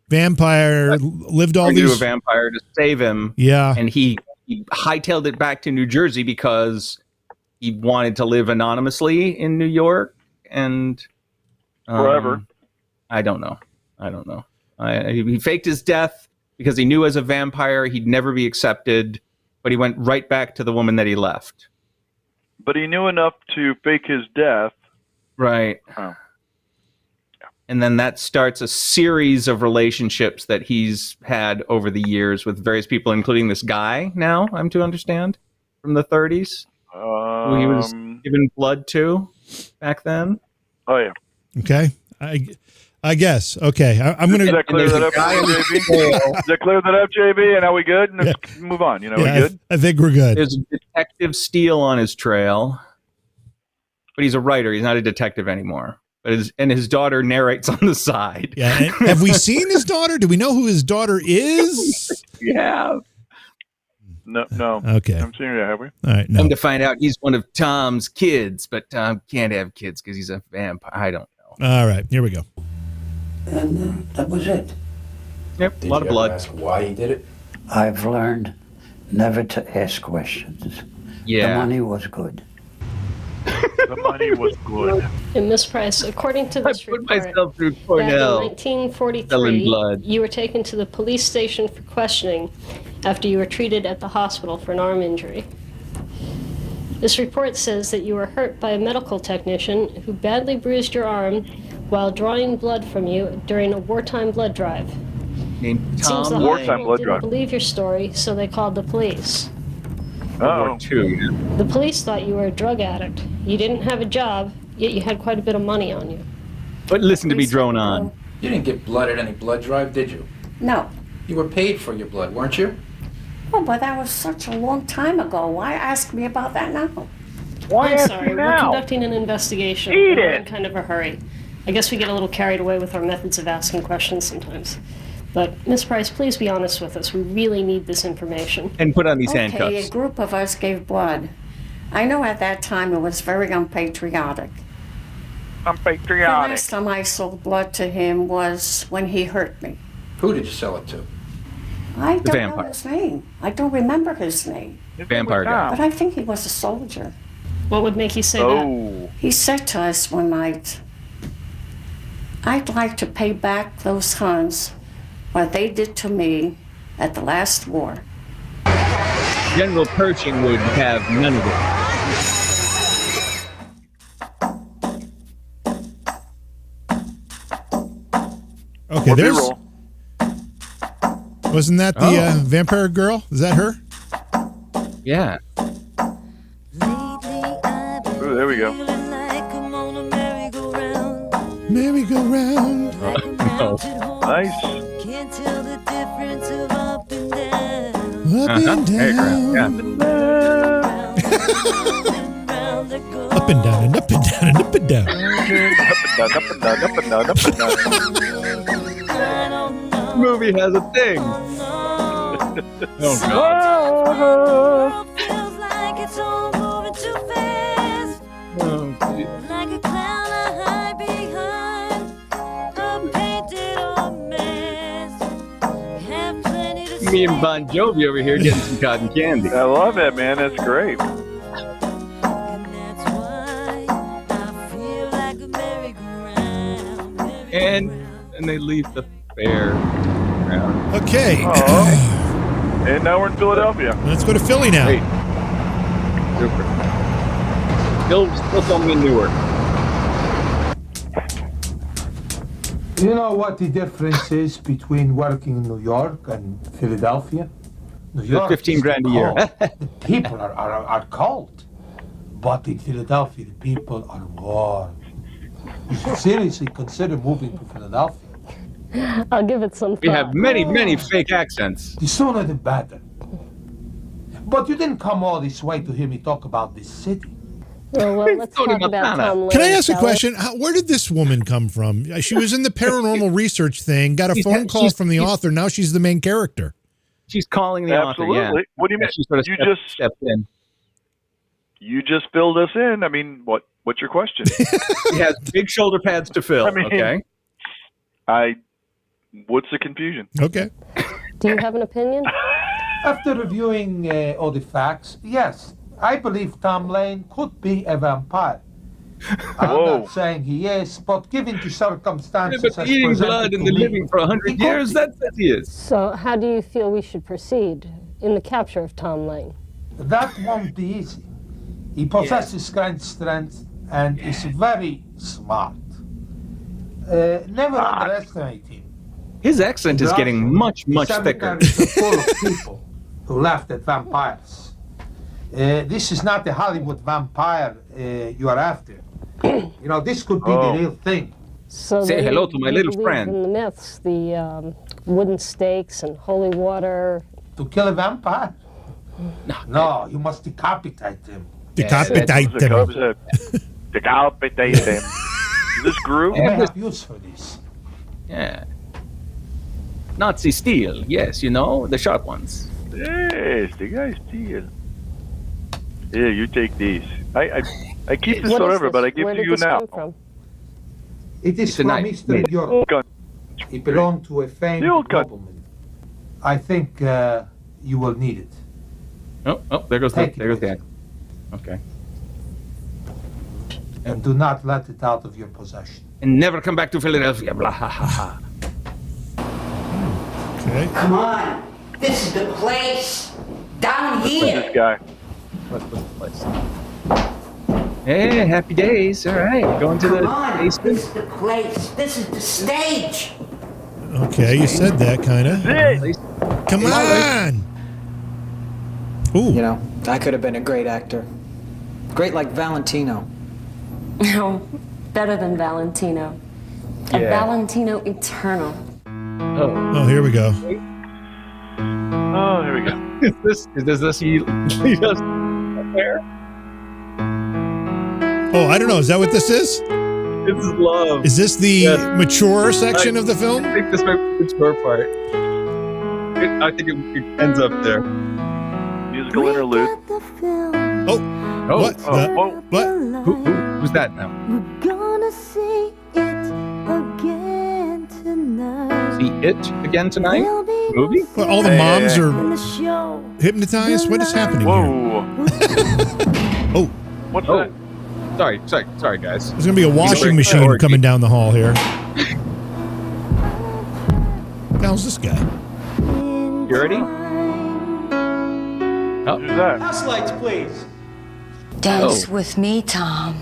Vampire. Lived all these. A vampire to save him. Yeah. And he hightailed it back to New Jersey because he wanted to live anonymously in New York and forever. I don't know. He faked his death because he knew as a vampire he'd never be accepted, but he went right back to the woman that he left. But he knew enough to fake his death. Right. Oh. And then that starts a series of relationships that he's had over the years with various people, including this guy now, I'm to understand, from the 30s, who he was giving blood to back then. Oh, yeah. Okay. I guess. Okay. I'm going to... Does that clear that up, JB? Does that clear that up, JB? And are we good? And let's move on. We good? I think we're good. There's a Detective Steele on his trail, but he's a writer. He's not a detective anymore. And his daughter narrates on the side. Yeah. Have we seen his daughter? Do we know who his daughter is? Yeah. No. Okay. I'm seeing it, have we? All right. No. Come to find out, he's one of Tom's kids, but Tom can't have kids because he's a vampire. I don't know. All right. Here we go. And that was it. Yep. A lot of blood. Ask why he did it? I've learned never to ask questions. Yeah. The money was good. The money was good. And Miss Price, according to this report, myself through back in Cornell. 1943, you were taken to the police station for questioning after you were treated at the hospital for an arm injury. This report says that you were hurt by a medical technician who badly bruised your arm while drawing blood from you during a wartime blood drive. Named It seems the Wartime hospital blood didn't drive. believe your story, so they called the police. Oh. The police thought you were a drug addict. You didn't have a job, yet you had quite a bit of money on you. But listen to me drone on. You didn't get blood at any blood drive, did you? No. You were paid for your blood, weren't you? Oh, but that was such a long time ago. Why ask me about that now? Why I'm ask sorry, me we're now? conducting an investigation. Eat We're it. in kind of a hurry. I guess we get a little carried away with our methods of asking questions sometimes. But, Miss Price, please be honest with us. We really need this information. And put on these Okay, handcuffs. a group of us gave blood. I know at that time it was very unpatriotic. The last time I sold blood to him was when he hurt me. Who did you sell it to? I don't know vampire. his name. I don't remember his name. Vampire guy. But I think he was a soldier. What would make you say that? He said to us one night, I'd like to pay back those Huns what they did to me at the last war. General Pershing would have none of it. Okay, there's... Wasn't that the vampire girl? Is that her? Yeah. Ooh, there we go. Merry-go-round. Oh. Nice. Up and down. Yeah. Up and down and up and down and up and down. Up and down, up and down, up and down, up and The movie has a thing. Oh, God. Oh, geez. Me and Bon Jovi over here getting some cotton candy. I love that, man. That's great. And they leave the fair ground. Okay. And now we're in Philadelphia. Let's go to Philly now. Hey. Super. Still filming in Newark. You know what the difference is between working in New York and Philadelphia? New York 15 grand a year. The people are cold. But in Philadelphia, the people are warm. You should seriously consider moving to Philadelphia. I'll give it some thought. We have many fake accents. The sooner the better. But you didn't come all this way to hear me talk about this city. Well, let's talk about Tom Lane. Can I ask a question? Where did this woman come from? She was in the paranormal research thing, got a phone call from the author. Now she's the main character. She's calling the author, yeah. What do you mean? She sort of stepped in. You just filled us in. I mean, what's your question? He has big shoulder pads to fill, okay? What's the confusion? Okay. Do you have an opinion? After reviewing all the facts, yes, I believe Tom Lane could be a vampire. I'm not saying he is, but given the circumstances... Yeah, but eating blood and living for 100 years, that he is. So how do you feel we should proceed in the capture of Tom Lane? That won't be easy. He possesses great strength and is very smart. Never underestimate him. His accent is getting much thicker. Full of people who laughed at vampires. This is not the Hollywood vampire you are after. You know, this could be the real thing. So say hello to my little friend. In the myths, the wooden stakes and holy water. To kill a vampire? No, you must decapitate him. Decapitate them. Decapitate them. Is this Groove? I have use for this. Yeah. Nazi steel, yes, you know, the sharp ones. Yes, the guy steel. Yeah, you take these. I keep this forever, but I give it to you now. It is from Eastern Europe. It belonged to a famed nobleman. I think you will need it. Oh, there goes the okay. And do not let it out of your possession. And never come back to Philadelphia. Blah, ha, ha, ha. Okay. Come on. This is the place. Down here. This guy. What's the place? Hey, happy days. All right. Going to the basement. This is the place. This is the stage. Okay, you said that kind of. Come on. Ooh. You know, I could have been a great actor. Great like Valentino. No, better than Valentino. A Valentino Eternal. Oh, here we go. Oh, here we go. Does this lead us there? Oh, I don't know. Is that what this is? This is love. Is this the mature section of the film? I think this might be the mature part. I think it ends up there. Musical interlude. Oh. What? What? Who's that now? We're gonna see it again tonight. See it again tonight? Movie? Well, all the moms are hypnotized? What is happening here? Oh. What's that? Sorry, guys. There's going to be a washing machine coming down the hall here. How's this guy? You ready? Oh. Who's that? House lights, please. Dance with me, Tom.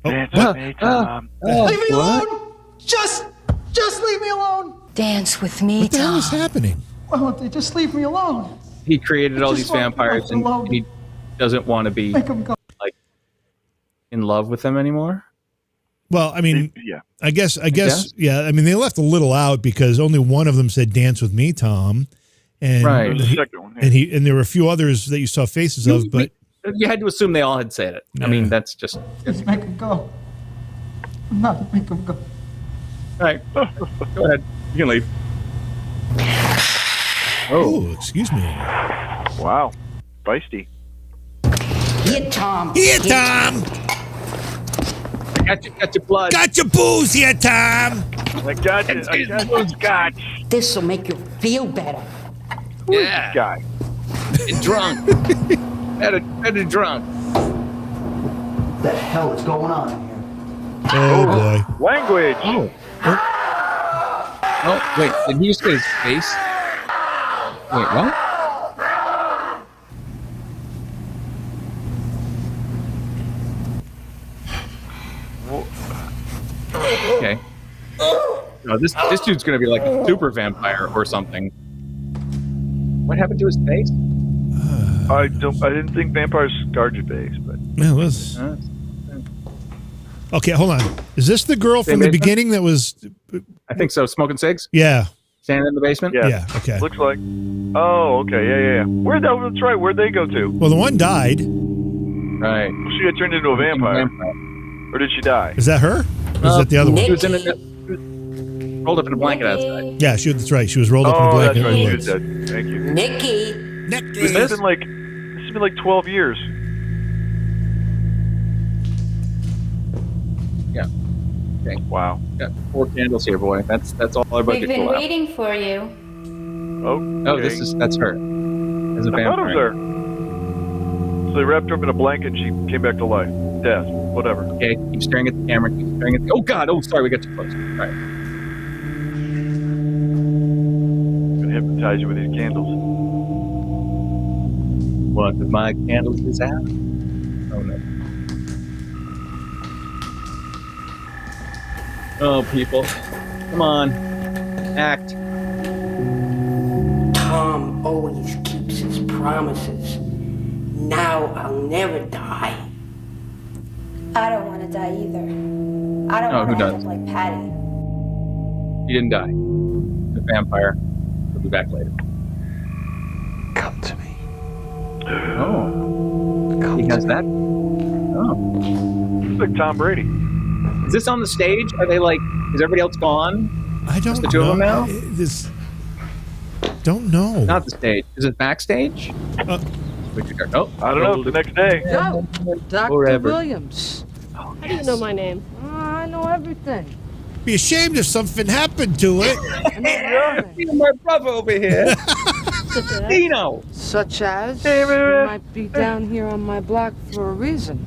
Dance with me, Tom. Leave me alone! Just leave me alone! Dance with me, What the hell is Tom. happening? Well, they just leave me alone. He created all these vampires and he doesn't want to be Make them go. like in love with them anymore. Well, I mean, I guess, yeah. I mean, they left a little out because only one of them said "Dance with me, Tom," and There's the second one, and there were a few others that you saw faces of, but you had to assume they all had said it. I mean, that's just. Just make him go. Not make him go. All right, go ahead. You can leave. Oh, excuse me. Wow, feisty. Here, Tom. Here, Tom. Got your blood. Got your booze here, Tom. I got you. I got your scotch. This'll make you feel better. Yeah. Guy. Get drunk. better drunk. What the hell is going on here? Oh boy. Language. Oh, wait. Did he just get his face? Wait, what? Okay. No, this dude's gonna be like a super vampire or something. What happened to his face? I didn't think vampires scarred your face, but. Yeah, it was. Okay, hold on. Is this the girl from the beginning that was? I think so. Smoking cigs? Yeah. Standing in the basement? Yeah. Okay. Looks like. Oh, okay. Yeah. That's right. Where'd they go to? Well, the one died. Right. She got turned into a vampire. Or did she die? Is that her? Or is that the other one? She was rolled up in a blanket outside. Yeah, that's right. She was rolled up in a blanket. That's right. She was dead. Thank you. Nikki. This has been like 12 years. Yeah. Okay. Wow. Got 4 candles here, boy. That's all our budget. We've been waiting for you. Okay. Oh, that's her. As a I thought it was her. So they wrapped her up in a blanket and she came back to life. Death. Whatever. Okay, keep staring at the camera. Keep staring at the... Oh, God. Oh, sorry. We got too close. All right. Gonna hypnotize you with these candles. What if my candles is out? Oh, no. Oh, people. Come on. Act. Tom always keeps his promises. Now I'll never die. I don't want to die either. I don't Oh, who want to does? end up like Patty. He didn't die. The vampire. He'll be back later. Come to me. Oh. He has that? Oh. It's like Tom Brady. Is this on the stage? Are they like, is everybody else gone? I don't Just the two of them now? Don't know. Not the stage. Is it backstage? I don't know. It's the next day. Yo, Dr. Forever. Williams. How do you know my name? I know everything. Be ashamed if something happened to it. My brother over here. Dino. Such as you might be down here on my block for a reason.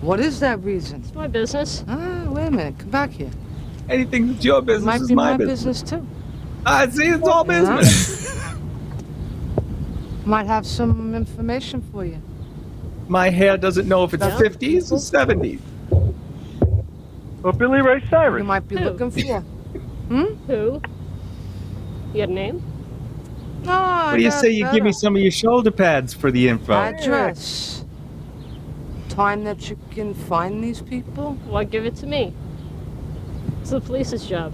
What is that reason? It's my business. Wait a minute. Come back here. Anything that's your business Might is be my my business. business too. I see, it's all business. Might have some information for you. My hair doesn't know if it's 50s or 70s. Well, Billy Ray Cyrus. You might be looking for. Who? You got a name? No, What do you say you give me some of your shoulder pads for the info? Address. Time that you can find these people? Why give it to me? It's the police's job.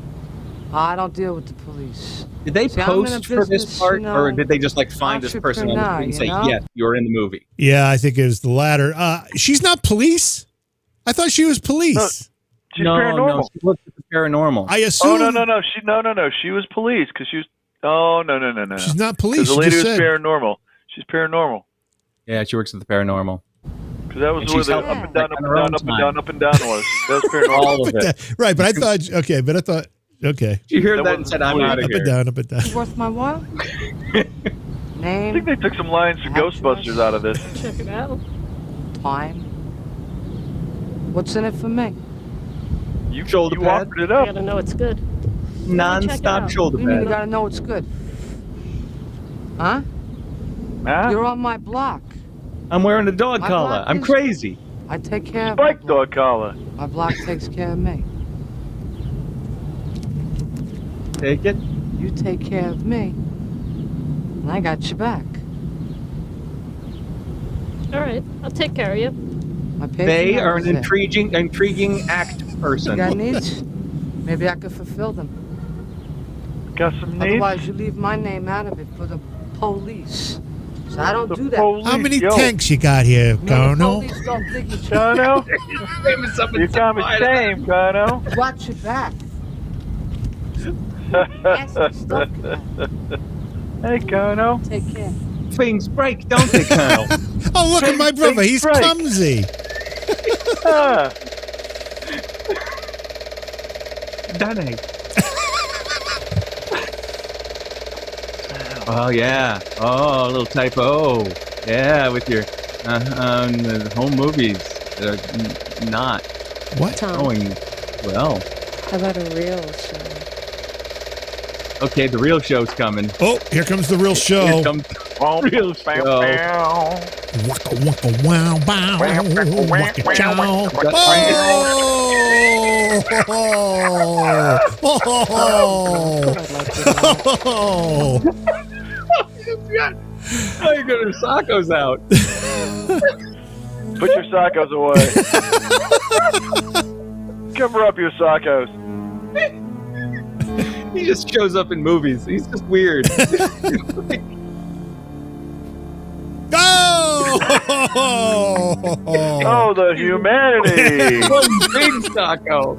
I don't deal with the police. Did they See, I'm in a post for this business, part, you know, or did they just like find this person on the screen and say, entrepreneur, you know? yes, you're in the movie? Yeah, I think it was the latter. She's not police. I thought she was police. She's paranormal. No, she looked at the paranormal. I assume. Oh, no. She was police because she was. Oh, no. She's not police. The She lady just was said. paranormal. She's paranormal. Yeah, she works at the paranormal. Because that was And where she's the helping up and down, like, up on and her down, own up and time. down, up and down was. That was paranormal. All of it. Right, but I thought. Okay, but I thought. Okay. You heard that and said, I'm out of Up here. and down, up and down. Worth my while? I Name, think they took some lines from Ghostbusters out of this. Check it out. time. What's in it for me? You Shoulder pad. offered it You up. gotta know it's good. Non-stop shoulder You mean you pad. gotta know it's good? Huh? Huh? You're on my block. I'm wearing a dog My collar. block I'm is- crazy. I take care of Spike dog collar. my block takes care of me. Take it. You take care of me. And I got your back. All right, I'll take care of you. My patron They are an is there. intriguing act person. You got needs? Maybe I could fulfill them. Got some needs? Otherwise, you leave my name out of it for the police. So I don't do that. How many tanks you got here, Colonel? The police don't dig you. Colonel? You got me shame, Colonel. Watch your back. Hey, Colonel. Take care. Things break, don't they, Colonel? Oh, look at my brother. He's clumsy. Danny. Oh, yeah. Oh, a little typo. Yeah, with your home movies that are not going well. How about a real show? Okay, the real show's coming. Oh, here comes the real show. Here comes the real show. Waka waka wow wow. Waka chow. Oh. Oh, you got your sockos out. Put your sockos away. Cover up your sockos. He just shows up in movies. He's just weird. Oh, the humanity. One big socko.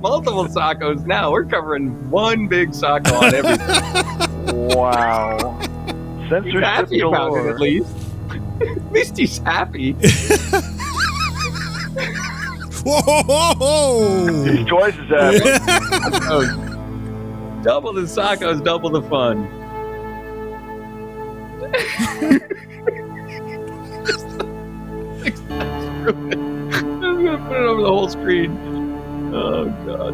Multiple sockos now. We're covering one big socko on everything. Wow. Censorship He's happy about it, at least. At least he's happy. Whoa! He's twice as happy. Double the sockos, double the fun. I'm gonna put it over the whole screen. Oh God.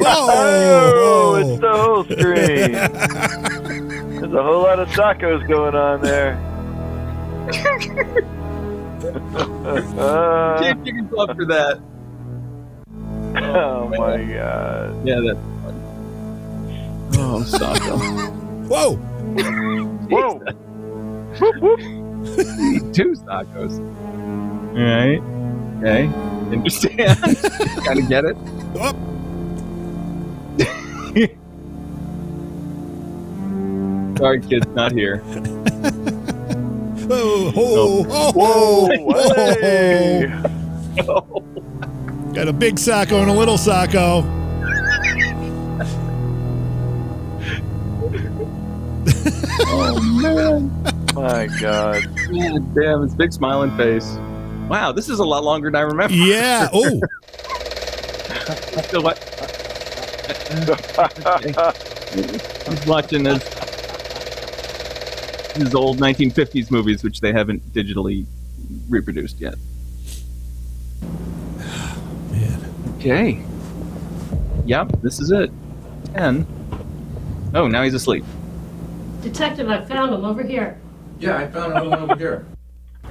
Oh, it's the whole screen. There's a whole lot of sockos going on there. Can't kick himself for that. Oh my God. Yeah, that's fun. Oh, socko. Whoa! Whoa! Whoop, whoop. Two sockos. All right. Okay. Understand. Gotta get it. Oh. Sorry, kids, not here. Oh, oh, oh, whoa, hey. Oh. Got a big socko and a little socko. Oh, man. My God. God damn, it's big smiling face. Wow, this is a lot longer than I remember. Yeah. Oh. Still what? I'm watching his old 1950s movies, which they haven't digitally reproduced yet. Man. Okay. Yep, this is it. 10. Oh, now he's asleep. Detective, I found him over here. Yeah, I found another one over here.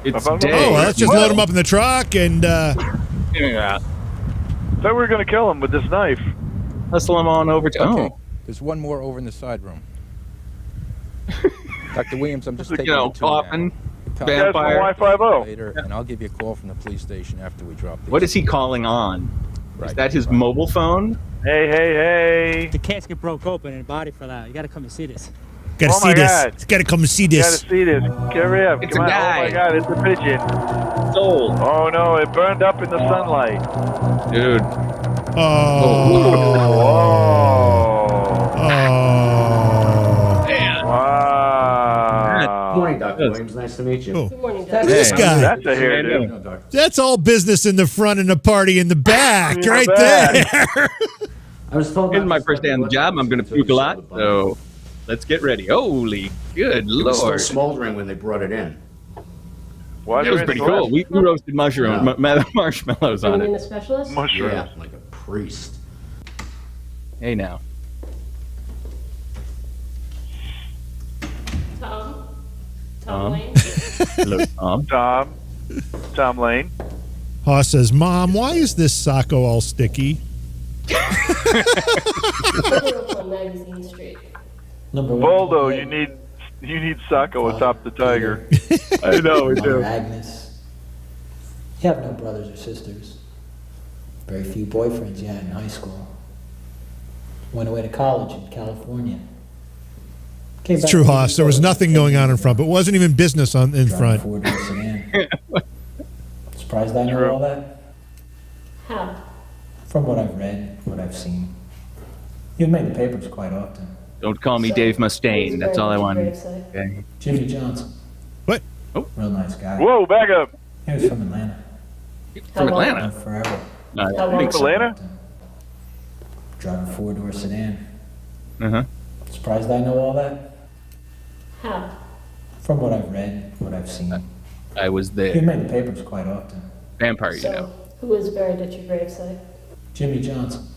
It's Oh, Dave. well, let's just load him up in the truck and Yeah. Thought we were going to kill him with this knife. Hustle him on over to... Okay. Oh. There's one more over in the side room. Dr. Williams, I'm just You taking know, you to coffin, now. vampire. Y50. Later, and I'll give you a call from the police station after we drop these. What is he calling on? Right. Is that his mobile phone? Hey, hey, hey. The casket broke open and the body fell out. You gotta come and see this. gotta Oh see my this. God. Gotta come and see Gotta this. see this. Hurry up. It's Come a on. guy. Oh my God, it's a pigeon. Sold. Oh no, it burned up in the sunlight. Dude. Oh. Man. Wow. Good morning, Dr. Williams. Nice to meet you. Oh. Good morning, Look at this guy. That's a hairdo. That's all business in the front and the party in the back, In the right back. there. I was told This is my first day on the job. I'm going to puke a lot, so let's get ready. Holy good It was still Lord. smoldering when they brought it in. Why It was pretty cool. We roasted marshmallows on Bringing in it. a specialist? Mushrooms. Yeah, like a priest. Hey now. Tom? Tom. Lane? Hello, Tom. Tom Lane. Haw says, Mom, why is this socko all sticky? On Magazine Street. Voldo, you need Sacco atop the tiger. I know, we do. Agnes. You have no brothers or sisters. Very few boyfriends you had in high school. Went away to college in California. It's true, Haas. There was nothing going on in front, but it wasn't even business in front. Surprised I know all that? How? From what I've read, what I've seen. You've made the papers quite often. Don't call me Dave Mustaine. That's all I want. Okay. Jimmy Johnson. What? Oh. Real nice guy. Whoa, back up. He was from Atlanta. From Atlanta? Not forever. Atlanta? Drive a four-door sedan. Uh-huh. Surprised I know all that? How? From what I've read, what I've seen. I was there. You've made the papers quite often. Vampire, you know. Who is buried at your gravesite? Jimmy Johnson.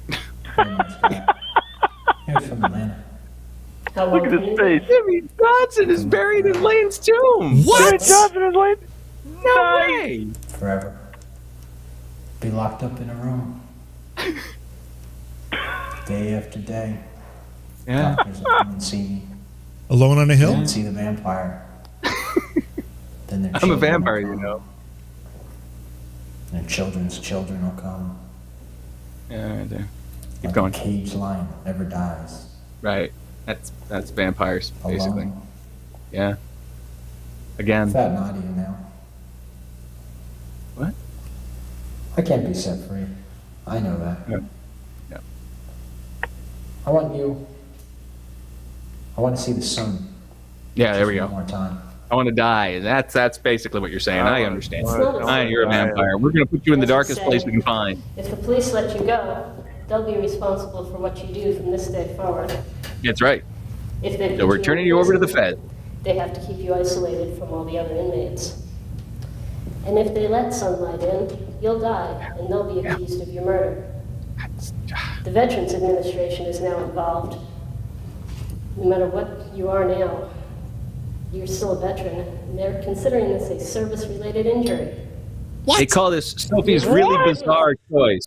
Real nice guy. He was from Atlanta. Look at his face. Jimmy Johnson is buried in Lane's tomb. What? Jimmy Johnson is Lane? No way. Forever. Be locked up in a room. Day after day. Yeah. Doctors will come and see me. Alone on a hill? And see the vampire. Then their I'm a children vampire, will you come. know. Their children's children will come. Yeah, right there. Keep Like going. A cage lion never dies. Right. That's vampires, basically. Alone. Yeah. Again. Fat and audio now. What? I can't be set free. I know that. Yeah. Yeah. I want you. I want to see the sun. Yeah, there we Just go. one more time. I want to die. That's basically what you're saying. I understand. You're a die. vampire. We're going to put you in the That's darkest insane. place we can find. If the police let you go, they'll be responsible for what you do from this day forward. That's right. If they So we're turning you over to the Fed. They have to keep you isolated from all the other inmates. And if they let sunlight in, you'll die, and they'll be accused of your murder. The Veterans Administration is now involved. No matter what you are now, you're still a veteran, and they're considering this a service-related injury. What? They call this Sophie's really bizarre choice.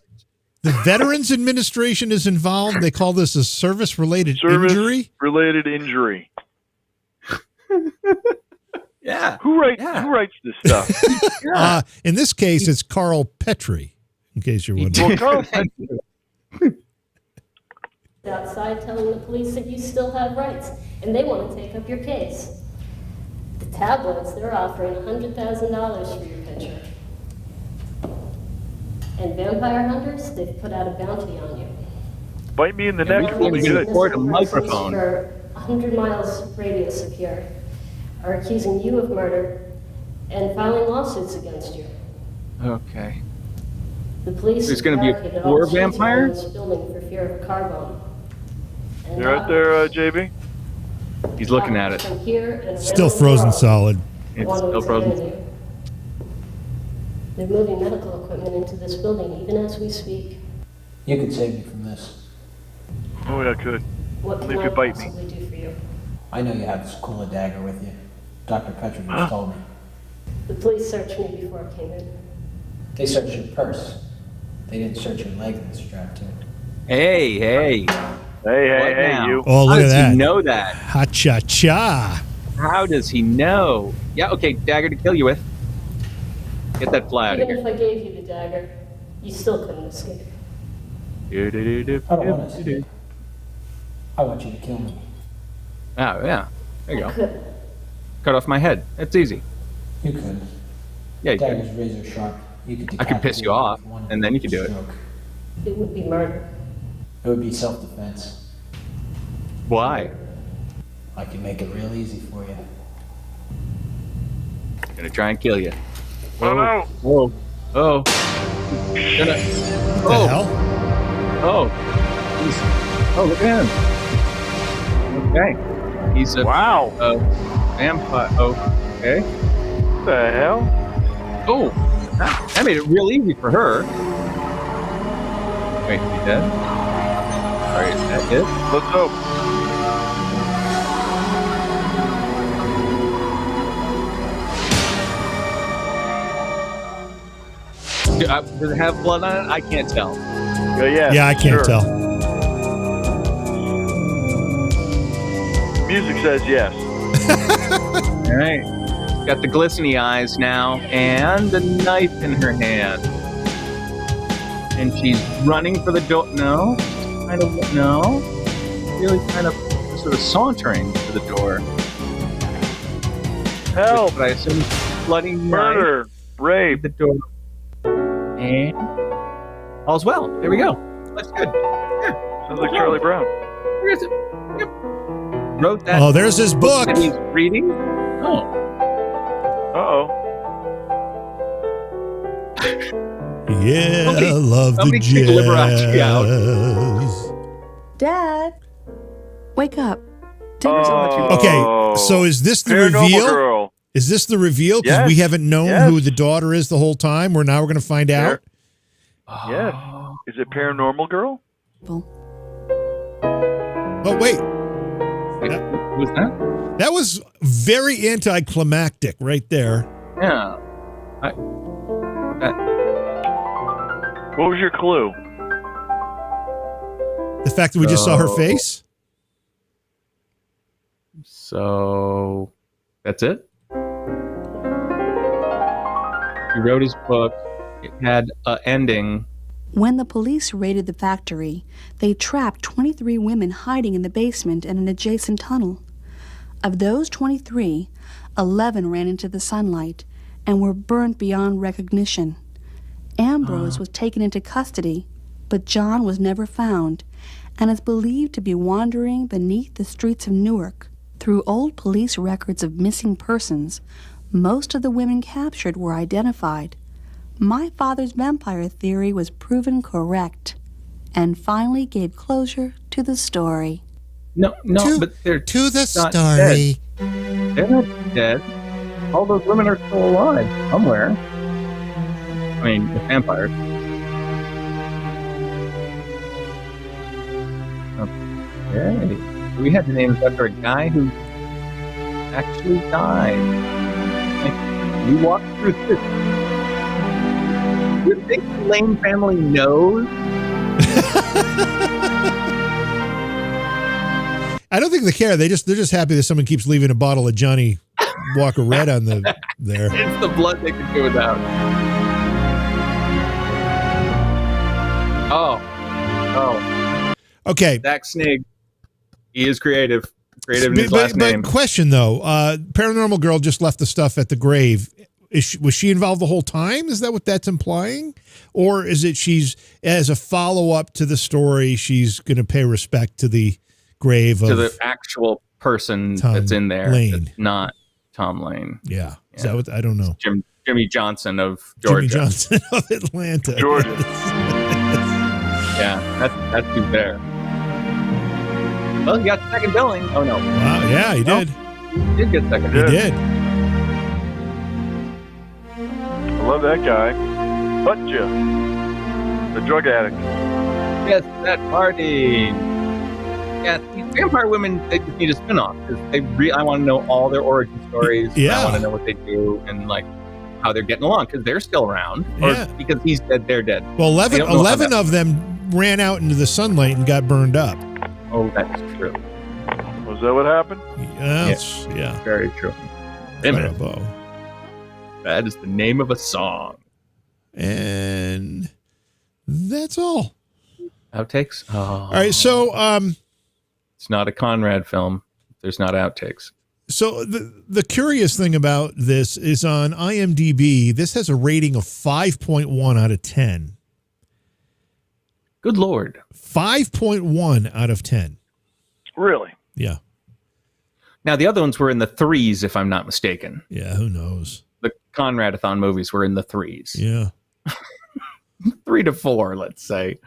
The Veterans Administration is involved. They call this a service-related injury? Service-related injury. Yeah. Who writes this stuff? In this case, it's Carl Petrie, in case you're wondering. Well, Carl Petrie. Outside telling the police that you still have rights, and they want to take up your case. The tabloids, they're offering $100,000 for your picture. And vampire hunters, they've put out a bounty on you. Bite me in the neck and we'll be good. Report a microphone. For 100 miles radius of here are accusing you of murder and filing lawsuits against you. Okay. The police There's going to be barricaded a all war the streets vampire? around this building for fear of a car bomb. And You right there, JB? He's looking at it. from here and Still around the frozen world solid. It's want to still frozen. examine you. They're moving medical equipment into this building even as we speak. You could save me from this. Oh, yeah, I could. What Only can if I you bite me. possibly do for you? I know you have this cool dagger with you. Dr. Petrie just told me. The police searched me before I came in. They searched your purse. They didn't search your leg that's strapped to it. Hey. Hey, now? you. Oh, look How at does that. he know that? Ha-cha-cha. How does he know? Yeah, okay, dagger to kill you with. Get that fly out of Even here. if I gave you the dagger, you still couldn't escape. I don't want to escape. I want you to kill me. Oh, yeah. There you I go. could. Cut off my head. That's easy. You could. Yeah, you Dagger's could. razor sharp. You could I could piss you decapitate off, with one and then you could do it. stroke. It would be murder. It would be self-defense. Why? I can make it real easy for you. I'm gonna try and kill you. Oh, no. Oh. Oh. Gonna. What the hell? Oh. Oh, look at him. Okay. He's a Wow. vampire. Okay. What the hell? Oh. That made it real easy for her. Wait, is he dead? Sorry, is that it? Let's hope. Does it have blood on it? I can't tell. Yeah, I can't tell. Music says yes. All right. got the glistening eyes now and a knife in her hand. And she's running for the door. No. Really kind of sort of sauntering to the door. Help! But I assume bloody Murder! Rape! The door. And all's well. There we go. That's good. Yeah. Sounds like Charlie Brown. Where is it? Yep. Wrote that. Oh, there's his book. That he's reading. Oh. Uh-oh. Yeah, I love the jazz. Dad, wake up. Okay, so is this the reveal? Girl. Is this the reveal? Because we haven't known who the daughter is the whole time. Now we're going to find out. Yes. Is it Paranormal Girl? Oh, wait. Who was that? That was very anticlimactic right there. Yeah. What was your clue? The fact that we just saw her face? So that's it? He wrote his book. It had an ending. When the police raided the factory, they trapped 23 women hiding in the basement and an adjacent tunnel. Of those 23, 11 ran into the sunlight and were burnt beyond recognition. Ambrose was taken into custody, but John was never found and is believed to be wandering beneath the streets of Newark. Through old police records of missing persons, most of the women captured were identified. My father's vampire theory was proven correct and finally gave closure to the story. No, but they're to the not story. Dead. They're not dead. All those women are still alive somewhere. I mean, the vampires. Okay. We had the names after a guy who actually died. Like, we walked through this. You think the Lane family knows? I don't think they care. They're just happy that someone keeps leaving a bottle of Johnny Walker Red on there. It's the blood they can do without. Oh. Okay. Zach Snig. He is creative. Creative in his last name. But question though, Paranormal Girl just left the stuff at the grave. Was she involved the whole time? Is that what that's implying? Or is it she's, as a follow-up to the story, she's going to pay respect to the grave of... To the actual person that's in there. Lane. That's not Tom Lane. Yeah. Is that what, I don't know. Jimmy Johnson of Georgia. Jimmy Johnson of Atlanta. Georgia. Yeah, that's who's there. Well, he got second billing. Oh, no. Wow, yeah, he did. He did get second billing. He did. I love that guy. Butcha. The drug addict. Yes, that party. Yeah, these vampire women, they just need a spinoff. I want to know all their origin stories. Yeah. I want to know what they do and, like, how they're getting along, because they're still around. Or because he's dead, they're dead. Well, 11 of them ran out into the sunlight and got burned up. Oh, that's true. Was that what happened? Yes. Yeah. Very true. Bravo. That is the name of a song. And that's all. Outtakes? Oh. All right, so it's not a Conrad film. There's not outtakes. So the curious thing about this is on IMDb, this has a rating of 5.1 out of 10. Good Lord. 5.1 out of 10. Really? Yeah. Now, the other ones were in the 3s, if I'm not mistaken. Yeah, who knows? The CONRAD-A-THON movies were in the 3s. Yeah. 3 to 4, let's say.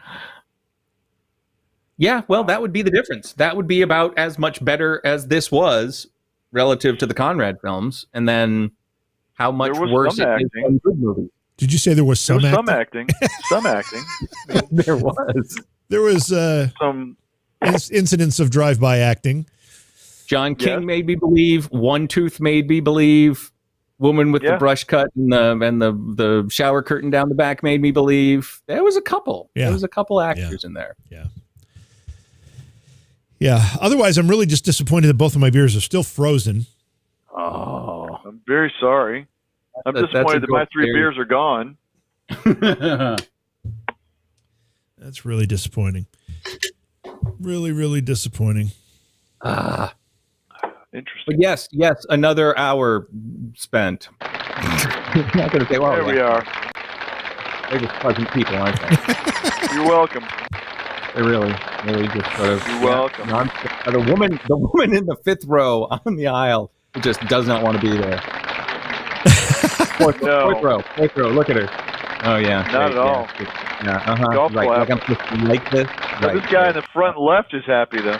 Yeah, well, that would be the difference. That would be about as much better as this was relative to the Conrad films, and then how much worse it is than good movies. Did you say there was some acting? Some acting. Some acting. There was. There was some incidents of drive-by acting. John King made me believe. One Tooth made me believe. Woman with the brush cut and the shower curtain down the back made me believe. There was a couple. Yeah. There was a couple actors in there. Yeah. Yeah. Otherwise, I'm really just disappointed that both of my beers are still frozen. Oh. I'm very sorry. I'm disappointed that my 3 beers are gone. That's really disappointing. Really, really disappointing. Interesting. But yes, another hour spent. Not gonna say, well, there we are. They're just pleasant people, aren't they? You're welcome. They really just sort of. You're welcome. The woman in the 5th row on the aisle who just does not want to be there. Fourth row. Look at her. Oh yeah. Not at all. Yeah. Golf Like I'm supposed to like this. Right. This guy in the front left is happy though.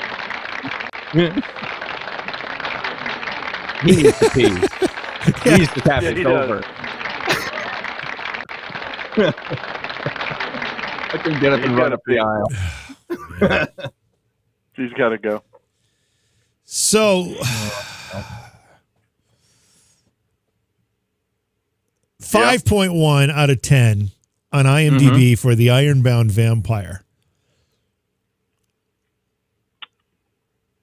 He needs to pee. He needs to tap it over. I can get up and run up the aisle. He's got to go. So, 5.1 out of 10 on IMDb for the Ironbound Vampire.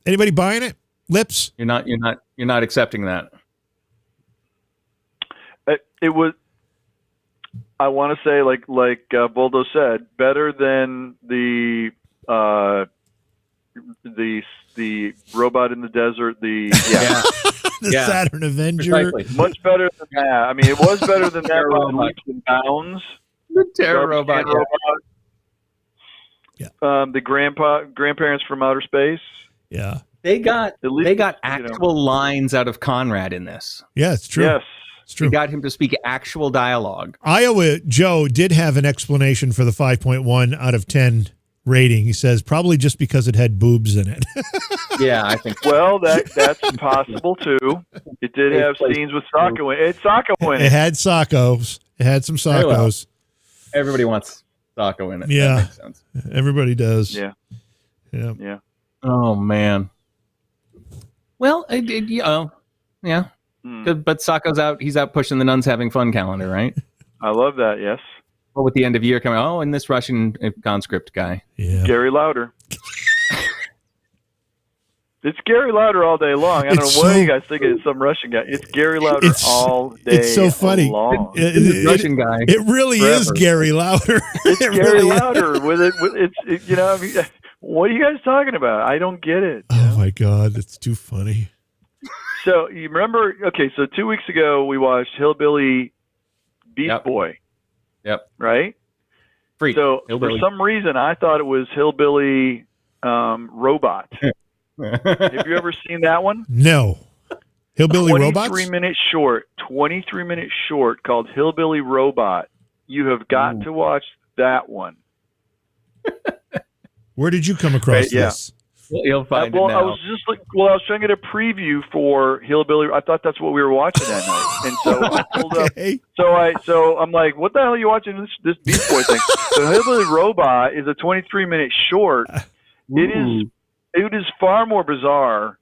Anybody buying it? Lips? You're not accepting that. It was. I want to say, like Boldo said, better than the robot in the desert. The Saturn Avenger. Precisely. Much better than that. I mean, it was better than that by leaps and bounds. The terror robot. Yeah. The grandparents from outer space. Yeah. They got actual lines out of Conrad in this. Yeah, it's true. Yes. It's true. We got him to speak actual dialogue. Iowa Joe did have an explanation for the 5.1 out of 10 rating. He says probably just because it had boobs in it. Yeah, I think. Well, that's possible too. It did have scenes with Socko in it. It's Socko in it. It had Sockos. It had some Sockos. Everybody wants Socko in it. Yeah, that makes sense. Everybody does. Yeah. Oh man. Well, yeah. But Socko's out. He's out pushing the nuns having fun calendar, right? I love that. Yes. Well, with the end of year coming, and this Russian conscript guy. Yeah. Gary Lauder. It's Gary Lauder all day long. I don't know what you guys think it's some Russian guy. It's Gary Lauder all day. It's so funny. Long. Russian guy. It really is Gary Lauder. It's Gary Lauder with it. I mean, what are you guys talking about? I don't get it. Oh my God, it's too funny. So you remember? Okay, so 2 weeks ago we watched Hillbilly Beast Boy. Yep. Right. Freak. So Hillbilly. for some reason I thought it was Hillbilly Robot. Have you ever seen that one? No. Hillbilly Robots? 23 minute short called Hillbilly Robot. You have got to watch that one. Where did you come across this? Well, you'll find it now. I was just I was trying to get a preview for Hillbilly. I thought that's what we were watching that night, and so I pulled up. So I'm like, "What the hell are you watching this Beast Boy thing?" So Hillbilly Robot is a 23-minute short. It is far more bizarre.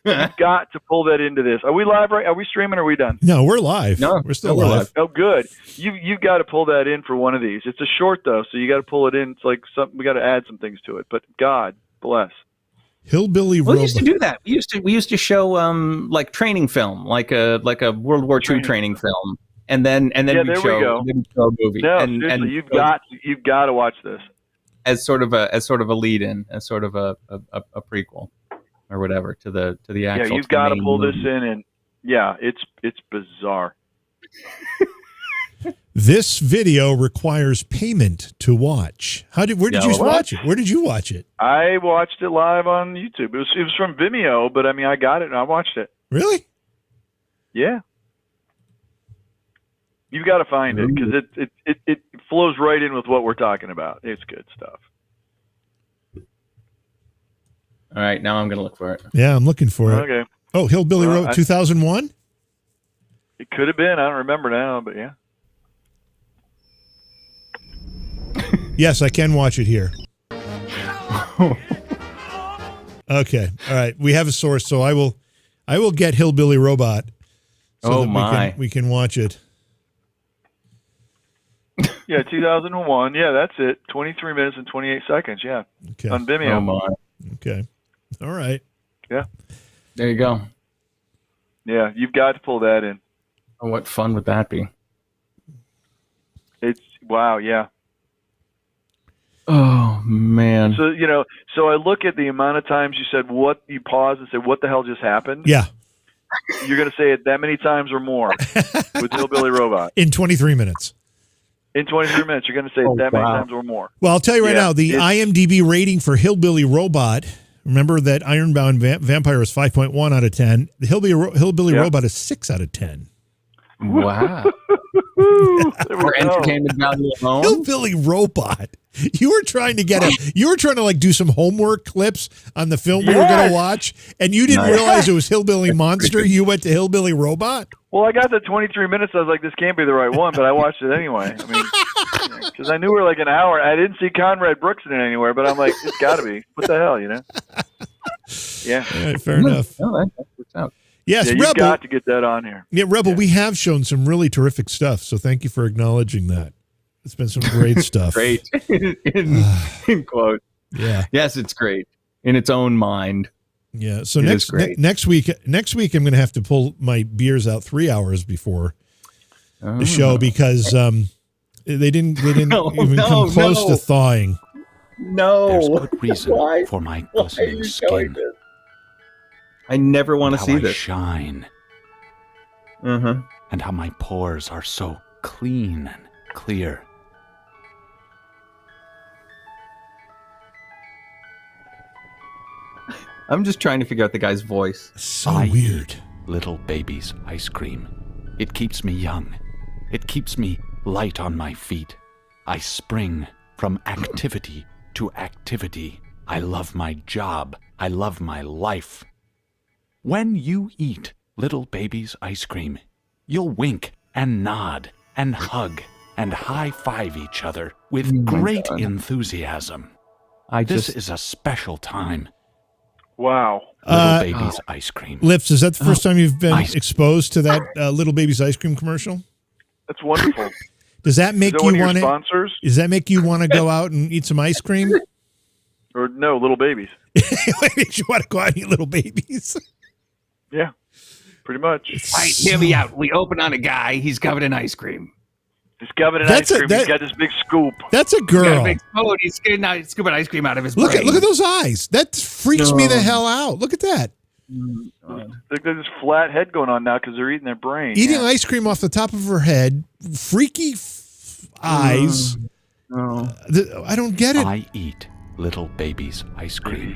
You've got to pull that into this. Are we live? Right? Are we streaming? Or are we done? No, we're live. No, we're still live. Oh, good. You've got to pull that in for one of these. It's a short though, so you got to pull it in. It's like we got to add some things to it. But God bless. Hillbilly Robot. We used to do that. We used to show like training film, like a World War II training film, and then we'd show a movie. No, seriously, you've got to watch this as sort of a lead-in, as sort of a prequel or whatever to the actual. Yeah, you've got to pull this in, and it's bizarre. This video requires payment to watch. Where did you watch it? Where did you watch it? I watched it live on YouTube. It was from Vimeo, but I mean, I got it and I watched it. Really? Yeah. You've got to find it because it flows right in with what we're talking about. It's good stuff. All right, now I'm going to look for it. Yeah, I'm looking for it. Okay. Oh, Hillbilly Robot 2001? It could have been. I don't remember now, but yeah. Yes, I can watch it here. Okay. All right. We have a source, so I will get Hillbilly Robot so that we can watch it. Yeah, 2001. Yeah, that's it. 23 minutes and 28 seconds. Yeah. Okay. On Vimeo. Okay. All right. Yeah. There you go. Yeah, you've got to pull that in. Oh, what fun would that be? It's wow, yeah. Oh man. So so I look at the amount of times you said what, you paused and said, "What the hell just happened?" Yeah. You're going to say it that many times or more with Hillbilly Robot. In 23 minutes. In 23 minutes, you're going to say it that many times or more. Well, I'll tell you right now, the IMDb rating for Hillbilly Robot, remember that Ironbound Vampire is 5.1 out of 10. The Hillbilly Robot is 6 out of 10. Wow. For entertainment value alone. Hillbilly Robot. You were trying to like do some homework clips on the film we were going to watch, and you didn't realize it was Hillbilly Monster. You went to Hillbilly Robot. Well, I got the 23 minutes. I was like, this can't be the right one, but I watched it anyway. I mean, because I knew we were like an hour. I didn't see Conrad Brooks in it anywhere, but I'm like, it's got to be. What the hell, Yeah. All right, fair enough. No, that works out. Yes, you've got to get that on here. Yeah, Rebel, we have shown some really terrific stuff, so thank you for acknowledging that. It's been some great stuff. Great. in quote. Yeah. Yes, it's great in its own mind. Yeah. So next week I'm going to have to pull my beers out 3 hours before the show because they didn't even come close to thawing. No. There's good reason for my glistening skin. I never want to see this. Shine. And how my pores are so clean and clear. I'm just trying to figure out the guy's voice. So weird. Little baby's ice cream. It keeps me young. It keeps me light on my feet. I spring from activity to activity. I love my job. I love my life. When you eat little baby's ice cream, you'll wink and nod and hug and high-five each other with great enthusiasm. This is a special time. Wow. Little baby's ice cream. Lips, is that the first time you've been exposed to that Little Baby's ice cream commercial? That's wonderful. Does that make you want to? Sponsors? Does that make you want to go out and eat some ice cream? Or no, Little Babies. It makes you want to go out and eat Little Babies. Yeah, pretty much. All right, hear me out. We open on a guy. He's covered in ice cream. He's covered in ice cream. He's got this big scoop. That's a girl. He's scooping ice cream out of his brain. Look at those eyes. That freaks me the hell out. Look at that. There's this flat head going on now because they're eating their brain. Eating ice cream off the top of her head. Freaky eyes. I don't get it. I eat little baby's ice cream.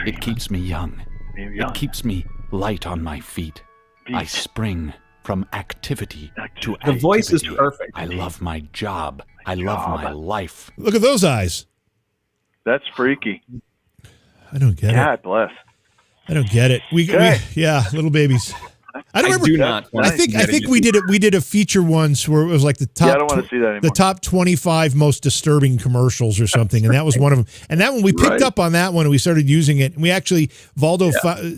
It keeps me young. It keeps me light on my feet. I spring from activity to activity. The voice is perfect. I love my job. I love my life. Look at those eyes. That's freaky. I don't get it. God bless. I don't get it. We Little Babies. I don't remember. I think we did a feature once where it was like the top. Yeah, I don't want to see that anymore. The top 25 most disturbing commercials or something, and that was one of them. And that one we picked up on that one and we started using it. And we actually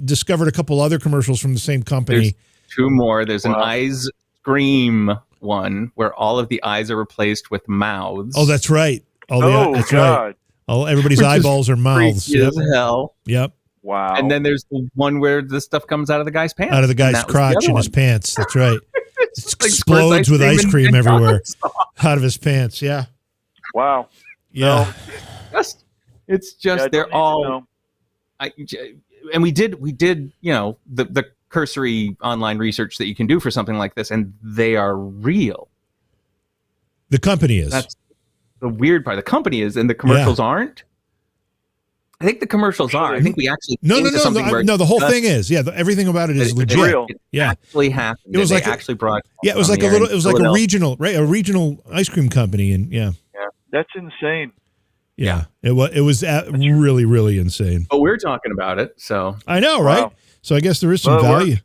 discovered a couple other commercials from the same company. There's two more. There's an eyes scream one where all of the eyes are replaced with mouths. Oh, that's right. That's God. right. Everybody's eyeballs are mouths. As hell. Yep. Wow. And then there's the one where this stuff comes out of the guy's pants. Out of the guy's crotch in his pants. That's right. It explodes with ice cream everywhere. Out of his pants. Yeah. Wow. Yeah. It's just they're all. And we did the cursory online research that you can do for something like this, and they are real. The company is. That's the weird part. The company is, and the commercials aren't. I think the commercials are. I think we actually no. The whole thing is everything about it is legit. Real. It actually happened. It was like actually brought. Yeah, it was like a regional, right? A regional ice cream company, and that's insane. Yeah, it was really, really insane. But we're talking about it, so I know, right? Wow. So I guess there is some value.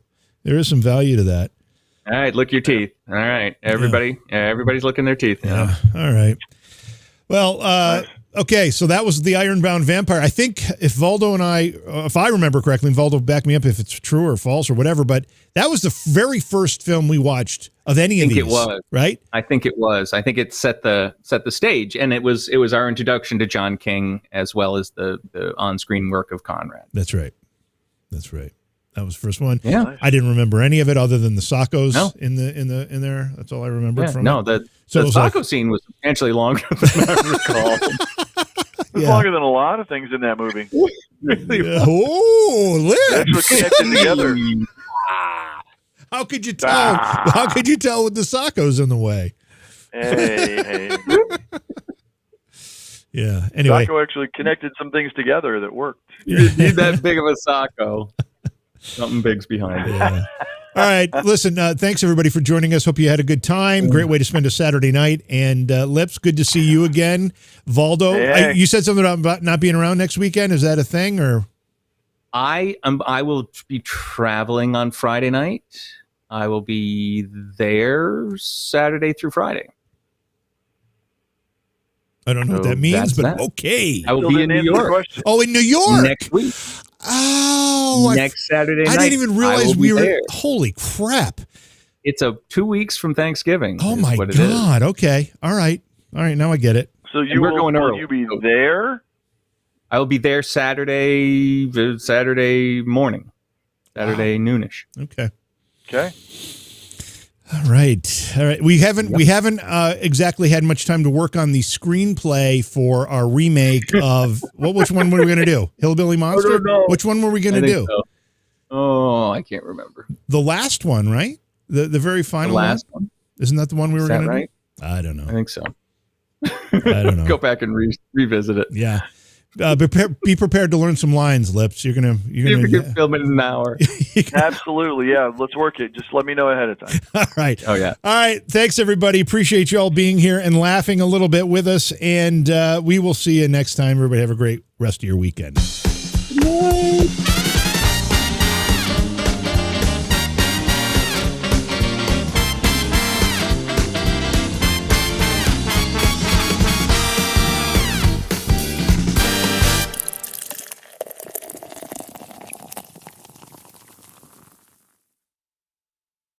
There is some value to that. All right, look your teeth. All right, everybody, everybody's looking their teeth. Yeah. All right. Well, okay, so that was the Ironbound Vampire. I think if Valdo and if I remember correctly, and Valdo back me up if it's true or false or whatever, but that was the very first film we watched of any of these. I think it was. Right? I think it was. I think it set the stage, and it was our introduction to John King as well as the on-screen work of Conrad. That's right. That's right. That was the first one. Yeah. I didn't remember any of it other than the Sockos in there. That's all I remembered from it. The Socko scene was substantially longer than I recall. It's longer than a lot of things in that movie. Oh, Lips. That's what connected together. How could you tell? How could you tell with the Sockos in the way? Hey. Yeah. Anyway, Socko actually connected some things together that worked. You need that big of a Socko. Something big's behind it. Yeah. All right. Listen, thanks everybody for joining us. Hope you had a good time. Great way to spend a Saturday night. And Lips, good to see you again. Valdo, hey. You said something about not being around next weekend. Is that a thing or? I will be traveling on Friday night. I will be there Saturday through Friday. I don't know what that means, but okay. I will be in New York. Oh, in New York next week. Oh, next Saturday night. I didn't even realize we were there. Holy crap! It's 2 weeks from Thanksgiving. Oh my God! Okay, all right. Now I get it. So will you be there? I will be there Saturday morning, Saturday noonish. Okay. All right. We haven't exactly had much time to work on the screenplay for our remake of which one were we going to do? Hillbilly Monster? I don't know. Which one were we going to do? So. Oh, I can't remember. The last one, right? The very final one? Isn't that the one we were going to do? I don't know. I think so. I don't know. Go back and revisit it. Yeah. Be prepared to learn some lines, Lips. You're gonna film it in an hour. Absolutely, yeah. Let's work it. Just let me know ahead of time. All right. Oh yeah. All right. Thanks everybody. Appreciate you all being here and laughing a little bit with us. And we will see you next time. Everybody have a great rest of your weekend. Good night.